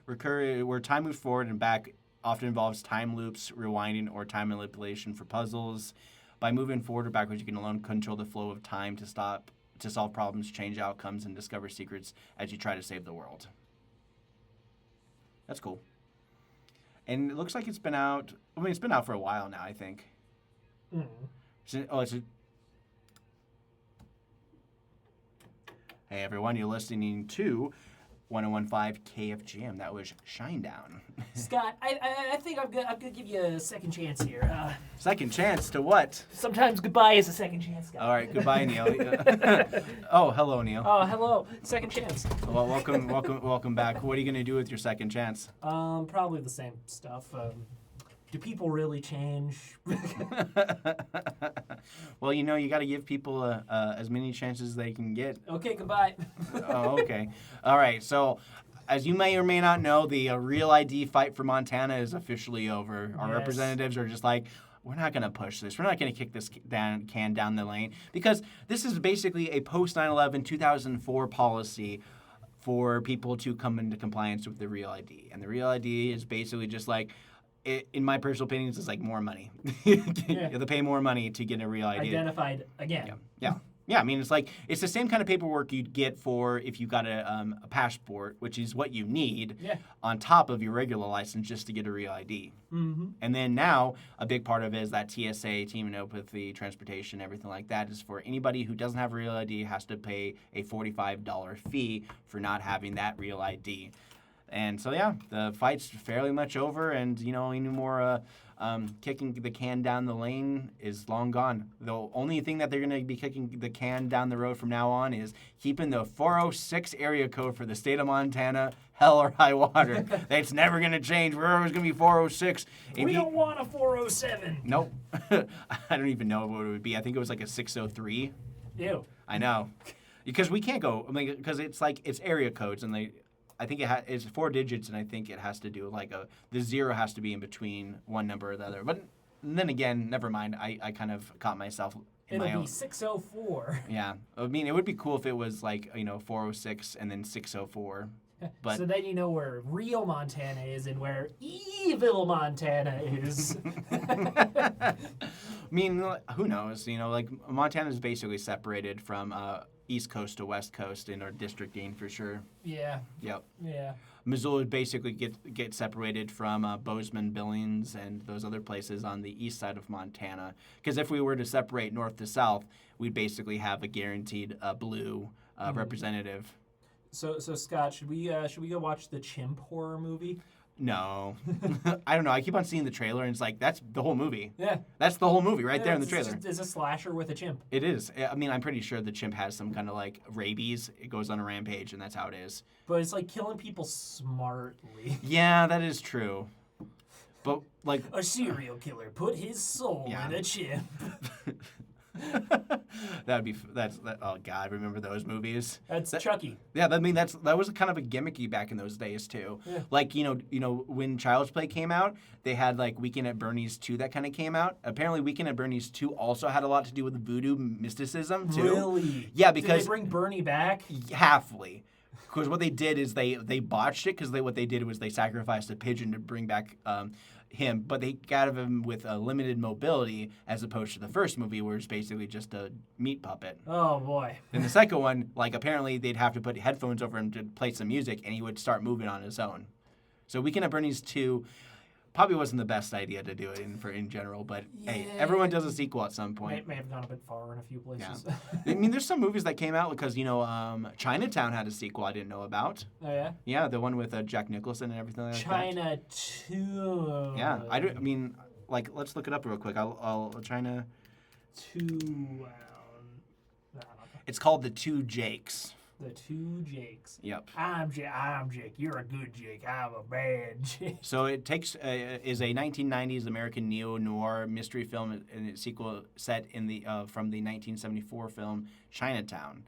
Recur, where time moves forward and back, often involves time loops, rewinding, or time manipulation for puzzles. By moving forward or backwards, you can alone control the flow of time to solve problems, change outcomes, and discover secrets as you try to save the world. That's cool. And it looks like it's been out. I mean, it's been out for a while now, I think. Hey, everyone, you're listening to 101.5 KFGM. That was Shinedown. Scott, I think I'm gonna give you a second chance here. Second chance to what? Sometimes goodbye is a second chance, Scott. All right, goodbye, Neil. Oh, hello, Neil. Oh, hello. Second chance. Well, welcome back. What are you going to do with your second chance? Probably the same stuff. Do people really change? Well, you got to give people as many chances as they can get. Okay, goodbye. Oh, okay. All right, so as you may or may not know, the Real ID fight for Montana is officially over. Our representatives are just like, we're not going to push this. We're not going to kick this can down the lane because this is basically a post-9/11 2004 policy for people to come into compliance with the Real ID. And the Real ID is basically just like, in my personal opinion, it's like more money. You have to pay more money to get a Real ID. Identified again. Yeah, I mean, it's the same kind of paperwork you'd get for if you got a passport, which is what you need on top of your regular license just to get a Real ID. Mm-hmm. And then now, a big part of it is that TSA, teaming up with the transportation, everything like that, is for anybody who doesn't have a Real ID has to pay a $45 fee for not having that Real ID. And so, yeah, the fight's fairly much over, and, any more kicking the can down the lane is long gone. The only thing that they're going to be kicking the can down the road from now on is keeping the 406 area code for the state of Montana, hell or high water. That's never going to change. We're always going to be 406. We don't want a 407. Nope. I don't even know what it would be. I think it was like a 603. Ew. I know. Because we can't go, because it's area codes, and I think it's 4 digits, and I think it has to do the 0 has to be in between one number or the other. But then again, never mind. I kind of caught myself in It'll my be own. 604. Yeah, I mean, it would be cool if it was like 406 and then 604. But So then you know where real Montana is and where evil Montana is. I mean, who knows? Like Montana is basically separated from East Coast to West Coast in our districting for sure. Yeah. Yep. Yeah. Missoula would basically get separated from Bozeman, Billings, and those other places on the east side of Montana. Because if we were to separate north to south, we'd basically have a guaranteed blue representative. So Scott, should we go watch the chimp horror movie? No. I don't know. I keep on seeing the trailer, and it's like, that's the whole movie. Yeah. That's the whole movie right there in the It's trailer. just- It's a slasher with a chimp. It is. I mean, I'm pretty sure the chimp has some kind of like rabies. It goes on a rampage, and that's how it is. But it's like killing people smartly. Yeah, that is true. But like, A serial killer put his soul Yeah. in a chimp. that's oh god, remember those movies? That's Chucky. Yeah, I mean that was kind of a gimmicky back in those days too. Yeah. Like when Child's Play came out, they had like Weekend at Bernie's 2 that kind of came out. Apparently, Weekend at Bernie's 2 also had a lot to do with voodoo mysticism too. Really? Yeah, Did because they bring Bernie back? halfly. Because what they did is they botched it because what they did was they sacrificed a pigeon to bring back him, but they got him with a limited mobility as opposed to the first movie where it's basically just a meat puppet. Oh boy. In the second one, like apparently they'd have to put headphones over him to play some music and he would start moving on his own. So Weekend at Bernie's 2 probably wasn't the best idea to do it in general, but hey, Yeah. everyone does a sequel at some point. May have gone a bit far in a few places. I mean, there's some movies that came out because, Chinatown had a sequel I didn't know about. Oh yeah? Yeah, the one with Jack Nicholson and everything like that. China 2. Yeah, I mean, like, let's look it up real quick. I'll China. 2. No, It's called The Two Jakes. the two Jakes. Yep. I'm Jake. You're a good Jake. I'm a bad Jake. So it is a 1990s American neo-noir mystery film and its sequel set in from the 1974 film Chinatown.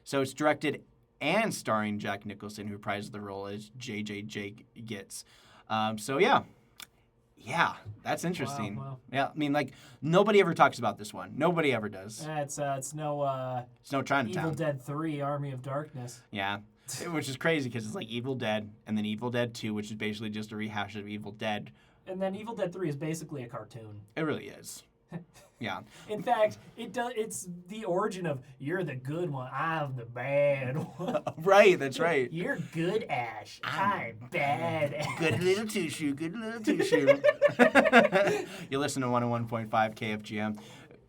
So it's directed and starring Jack Nicholson, who reprised the role as J.J. Jake Gitz. Yeah, that's interesting. Wow. Yeah, I mean, like, nobody ever talks about this one. Nobody ever does. It's no It's no Chinatown. Evil Dead 3: Army of Darkness. Yeah, which is crazy because it's like Evil Dead and then Evil Dead 2, which is basically just a rehash of Evil Dead. And then Evil Dead 3 is basically a cartoon. It really is. Yeah. In fact, it's the origin of you're the good one, I'm the bad one. Right, that's right. You're good, Ash. I'm bad, Ash. Good little tissue, good little tissue. You're listening to 101.5 KFGM.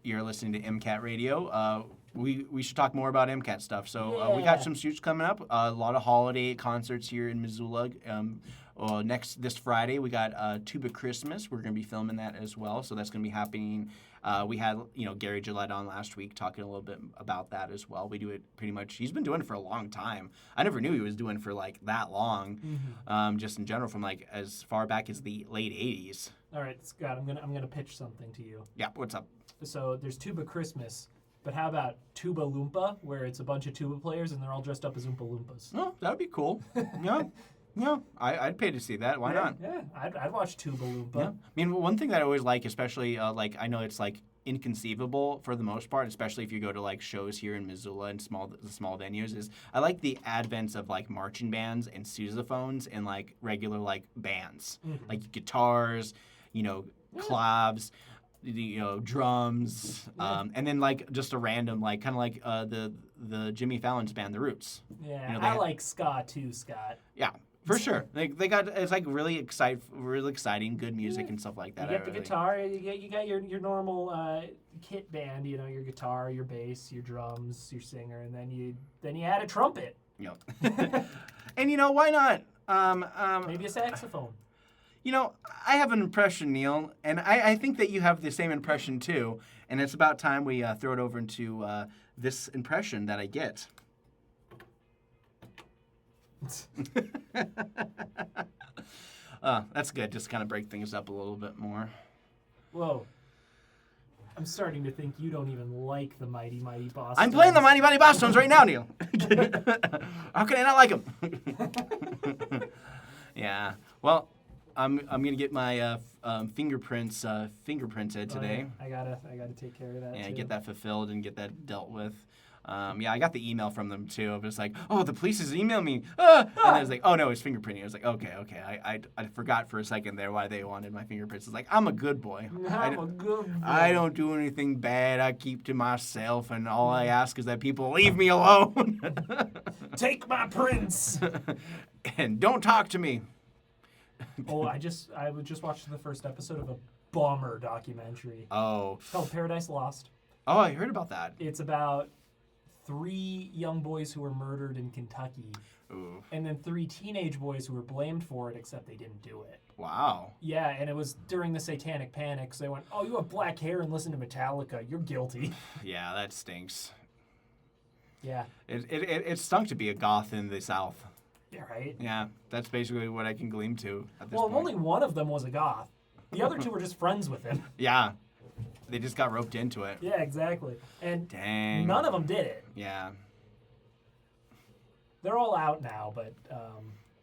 You're listening to MCAT Radio. We should talk more about MCAT stuff. So we got some shoots coming up. A lot of holiday concerts here in Missoula. This Friday, we got Tuba Christmas. We're going to be filming that as well. So that's going to be happening. We had Gary Gillette on last week talking a little bit about that as well. We do it pretty much. He's been doing it for a long time. I never knew he was doing it for like that long. Mm-hmm. Just in general, from like as far back as the late 80s. All right, Scott, I'm gonna pitch something to you. Yeah, what's up? So there's Tuba Christmas, but how about Tuba Loompa, where it's a bunch of tuba players and they're all dressed up as Oompa Loompas? Oh, that would be cool. Yeah, I'd pay to see that. Why not? Yeah, I'd watch Tuba Loompa. Yeah. I mean, one thing that I always like, especially like I know it's like inconceivable for the most part, especially if you go to like shows here in Missoula and small venues, is I like the advent of like marching bands and sousaphones and like regular like bands, like guitars, clavs, drums, and then like just a random like kind of like the Jimmy Fallon's band, The Roots. Yeah, they I had- like ska too, Scott. Yeah. For sure, they got it's like really exciting, good music and stuff like that. You get the guitar, you got your normal kit band, your guitar, your bass, your drums, your singer, and then you add a trumpet. Yep. And why not? Maybe a saxophone. I have an impression, Neil, and I think that you have the same impression too. And it's about time we throw it over into this impression that I get. That's good. Just kind of break things up a little bit more. Whoa. I'm starting to think you don't even like the Mighty Mighty Boss. I'm playing the Mighty Mighty Boss Tones right now, Neil. How can I not like them? Yeah. Well, I'm gonna get my fingerprinted today. Oh, yeah. I gotta take care of that. Yeah, too. get that fulfilled and get that dealt with. Yeah, I got the email from them too. It was like, oh, the police has emailed me. And I was like, oh no, it's fingerprinting. I was like, okay. I forgot for a second there why they wanted my fingerprints. It's like, I'm a good boy. I'm a good boy. I don't do anything bad. I keep to myself, and all I ask is that people leave me alone. Take my prints. And don't talk to me. Oh, I just watched the first episode of a bummer documentary. Oh. It's called Paradise Lost. Oh, I heard about that. It's about 3 young boys who were murdered in Kentucky, Ooh. and then 3 teenage boys who were blamed for it, except they didn't do it. Wow. Yeah, and it was during the Satanic Panic, so they went, oh, you have black hair and listen to Metallica. You're guilty. Yeah, that stinks. Yeah. It stunk to be a goth in the South. Yeah, right? Yeah, that's basically what I can glean to at this Well, point. only one of them was a goth. The other 2 were just friends with him. Yeah, they just got roped into it. Yeah, exactly. And Dang. none of them did it. Yeah. They're all out now, but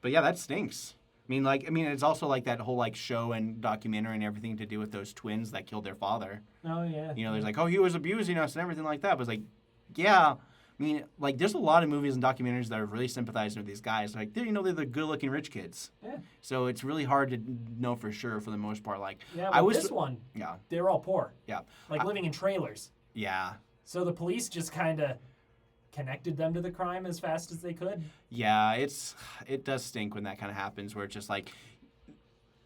But yeah, that stinks. I mean, it's also like that whole show and documentary and everything to do with those twins that killed their father. oh yeah. You know, there's like, oh, he was abusing us and everything like that. But it's like, yeah. I mean, there's a lot of movies and documentaries that are really sympathizing with these guys. Like, they're the good-looking rich kids. Yeah. So it's really hard to know for sure for the most part. Like, Yeah, I well, was. this one, Yeah. they were all poor, Yeah. like living in trailers. Yeah. So the police just kind of connected them to the crime as fast as they could. Yeah. It does stink when that kind of happens, where it's just like,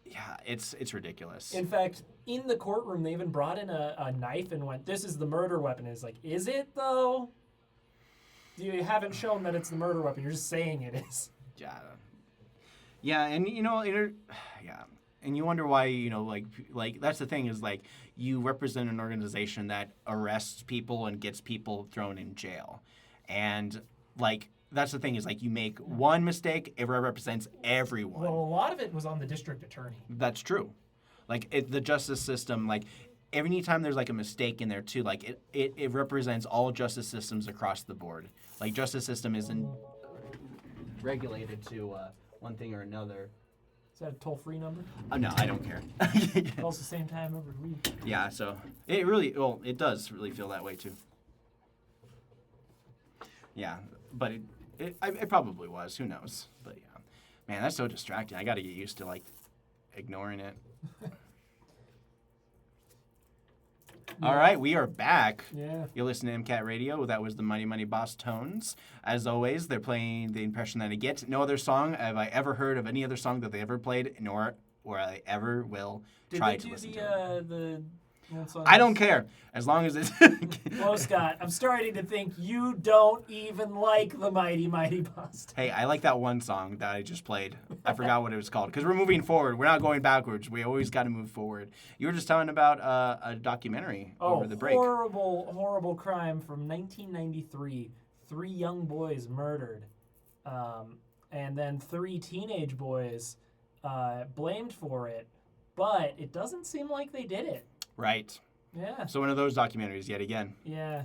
yeah, it's ridiculous. In fact, in the courtroom, they even brought in a knife and went, "This is the murder weapon." It's like, is it though? You haven't shown that it's the murder weapon. You're just saying it is. Yeah. Yeah, and yeah, and you wonder why, like that's the thing is like you represent an organization that arrests people and gets people thrown in jail, and like that's the thing is like you make one mistake, it represents everyone. Well, a lot of it was on the district attorney. That's true. Like the justice system, like every time there's like a mistake in there too, like it represents all justice systems across the board. Like justice system isn't regulated to one thing or another. Is that a toll-free number? No, I don't care. Calls the same time every week. Yeah, so it does really feel that way too. Yeah, but it probably was. Who knows? But yeah, man, that's so distracting. I got to get used to like ignoring it. All right, we are back. Yeah. You're listening to MCAT Radio. That was the Mighty Mighty Boss Tones. As always, they're playing the impression that it gets. No other song have I ever heard of any other song that they ever played, nor I ever will try to listen to. The I don't care, as long as it's... Well, Scott, I'm starting to think you don't even like the Mighty Mighty Boss. Hey, I like that one song that I just played. I forgot what it was called. Because we're moving forward. We're not going backwards. We always got to move forward. You were just telling about a documentary over the break. Horrible, horrible crime from 1993. 3 young boys murdered. And then 3 teenage boys blamed for it. But it doesn't seem like they did it. Right. Yeah. So one of those documentaries yet again. Yeah.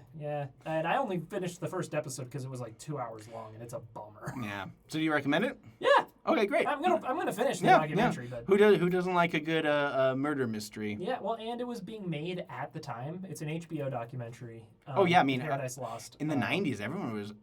And I only finished the first episode because it was like 2 hours long, and it's a bummer. Yeah. So do you recommend it? Yeah. Okay, great. I'm gonna finish the documentary, but Who doesn't like a good murder mystery? yeah. Well, and it was being made at the time. It's an HBO documentary. Oh, yeah, I mean, Paradise Lost. In the 90s, everyone was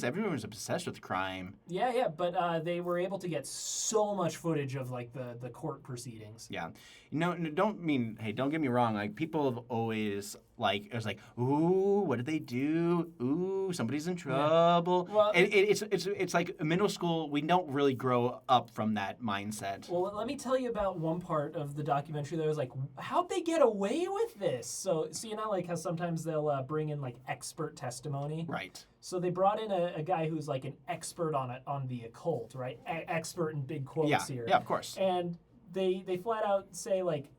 everyone was obsessed with crime. Yeah, but they were able to get so much footage of like the court proceedings. Yeah. Don't get me wrong. Like people have always it was like, ooh, what did they do? Ooh, somebody's in trouble. Yeah. Well, it's like middle school. We don't really grow up from that mindset. Well, let me tell you about one part of the documentary that was like, how'd they get away with this? So you know, like how sometimes they'll bring in like expert testimony. Right. So they brought in a guy who's like an expert on the occult, right? Expert in big quotes here. Yeah, of course. And they flat out say like,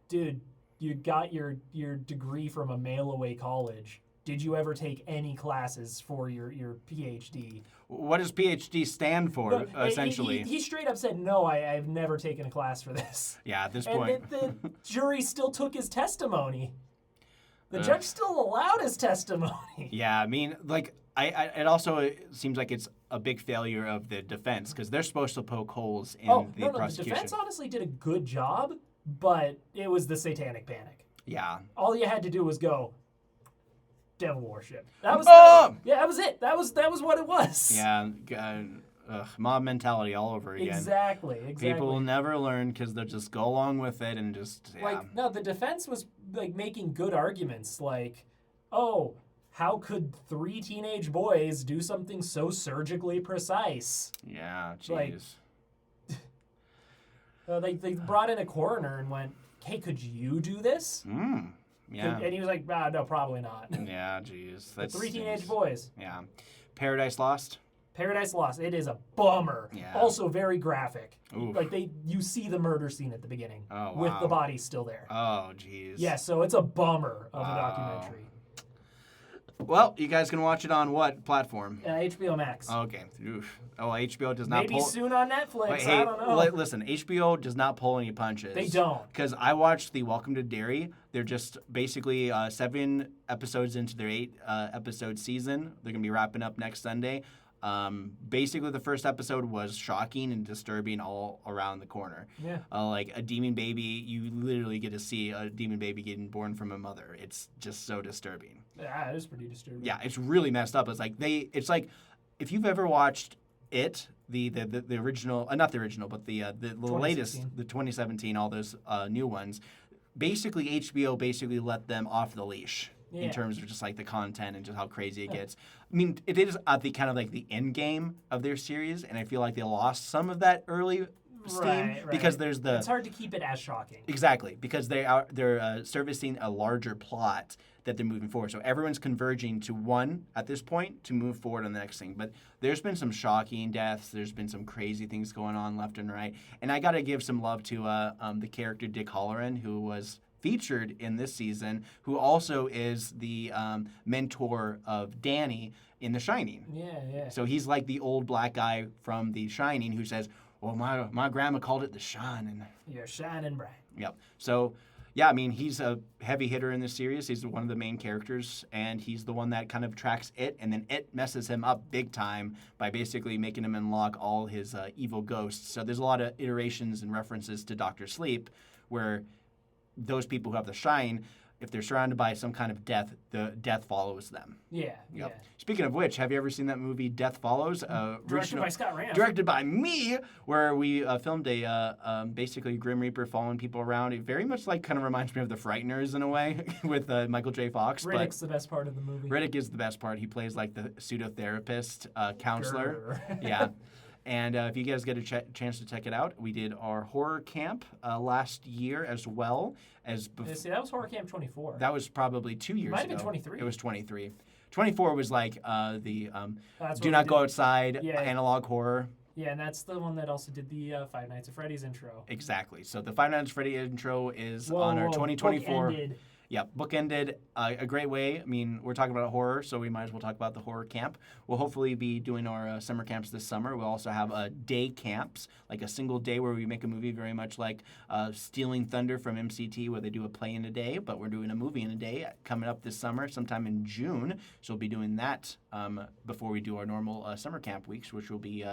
dude, you got your degree from a mail-away college. Did you ever take any classes for your PhD? What does PhD stand for, No, essentially? He straight up said, no, I've never taken a class for this. Yeah, at this And point. the jury still took his testimony. The judge still allowed his testimony. Yeah, I mean, like, It also seems like it's a big failure of the defense because they're supposed to poke holes in the The prosecution. defense honestly did a good job, but it was the satanic panic. Yeah. All you had to do was go devil worship. That was that was it. That was what it was. Yeah. Mob mentality all over again. Exactly. People will never learn because they'll just go along with it and just No, the defense was like making good arguments, like, oh, how could 3 teenage boys do something so surgically precise? Yeah, jeez. Like, they brought in a coroner and went, hey, could you do this? Yeah. And he was like, no, probably not. Yeah, jeez. That's 3 teenage boys. Yeah. Paradise Lost. Paradise Lost. It is a bummer. Yeah. Also very graphic. Oof. Like you see the murder scene at the beginning Oh, with wow. the body still there. Oh, jeez. Yeah, so it's a bummer of a Wow. documentary. Well, you guys can watch it on what platform? HBO Max. Okay. Oof. Oh, HBO does not Maybe pull. soon on Netflix. Wait, hey, I don't know. listen, HBO does not pull any punches. They don't. Because I watched the Welcome to Derry. They're just basically 7 episodes into their 8-episode season. They're going to be wrapping up next Sunday. Basically, the first episode was shocking and disturbing all around the corner. Yeah. Like a demon baby, you literally get to see a demon baby getting born from a mother. It's just so disturbing. Yeah, it is pretty disturbing. Yeah, it's really messed up. It's like if you've ever watched It, the original, not the original, but the latest, the 2017, all those new ones. Basically, HBO basically let them off the leash. In terms of just like the content and just how crazy it gets. I mean, it is at the kind of like the end game of their series, and I feel like they lost some of that early steam because there's the. It's hard to keep it as shocking. Exactly, because they're servicing a larger plot that they're moving forward. So everyone's converging to one at this point to move forward on the next thing. But there's been some shocking deaths. There's been some crazy things going on left and right. And I got to give some love to the character Dick Halloran, who was featured in this season, who also is the mentor of Danny in The Shining. Yeah. So he's like the old black guy from The Shining who says, well, my grandma called it the shining. You're shining bright. Yep. So, yeah, I mean, he's a heavy hitter in this series. He's one of the main characters, and he's the one that kind of tracks It, and then It messes him up big time by basically making him unlock all his evil ghosts. So there's a lot of iterations and references to Dr. Sleep where those people who have the shine, if they're surrounded by some kind of death, the death follows them. Yeah. Speaking of which, have you ever seen that movie Death Follows? Directed by Scott Ranf. Directed by me, where we filmed a basically Grim Reaper following people around. It very much kind of reminds me of The Frighteners in a way with Michael J. Fox. Riddick's the best part of the movie. Riddick is the best part. He plays like the pseudo-therapist counselor. Grr. Yeah. And if you guys get a chance to check it out, we did our horror camp last year as well as before. See, that was Horror Camp 24. That was probably 2 years ago. Might have been 23. It was 23. 24 was like the That's Do what Not we Go did. Outside Yeah. analog horror. Yeah, and that's the one that also did the Five Nights at Freddy's intro. Exactly. So the Five Nights at Freddy intro is on our 2024. Bookended. Yeah, bookended a great way. I mean, we're talking about horror, so we might as well talk about the horror camp. We'll hopefully be doing our summer camps this summer. We'll also have day camps, like a single day where we make a movie, very much like Stealing Thunder from MCT, where they do a play in a day, but we're doing a movie in a day coming up this summer, sometime in June. So we'll be doing that before we do our normal summer camp weeks, which will be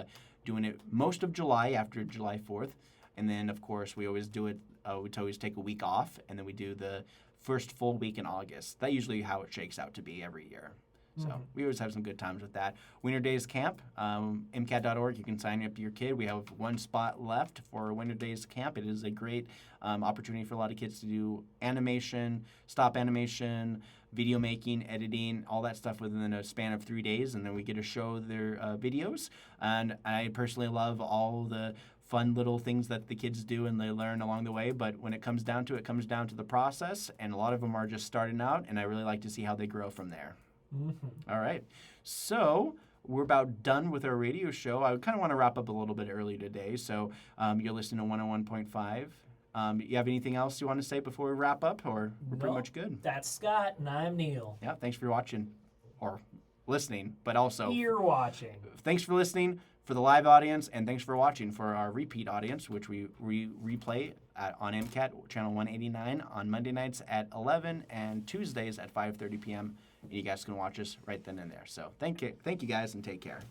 doing it most of July after July 4th. And then, of course, we always do it, we always take a week off, and then we do the first full week in August. That's usually how it shakes out to be every year. So we always have some good times with that. Winter Days Camp, MCAT.org. You can sign up your kid. We have one spot left for Winter Days Camp. It is a great opportunity for a lot of kids to do animation, stop animation, video making, editing, all that stuff within a span of 3 days. And then we get to show their videos. And I personally love all the fun little things that the kids do and they learn along the way. But when it comes down to it, comes down to the process. And a lot of them are just starting out. And I really like to see how they grow from there. All right. So we're about done with our radio show. I kind of want to wrap up a little bit early today. So you're listening to 101.5. You have anything else you want to say before we wrap up? Or we're pretty much good? That's Scott, and I'm Neil. Yeah, thanks for watching. Or listening, but also You're watching. Thanks for listening for the live audience, and thanks for watching for our repeat audience, which we replay on MCAT channel 189 on Monday nights at 11 and Tuesdays at 5:30 p.m. and you guys can watch us right then and there. So thank you guys, and take care.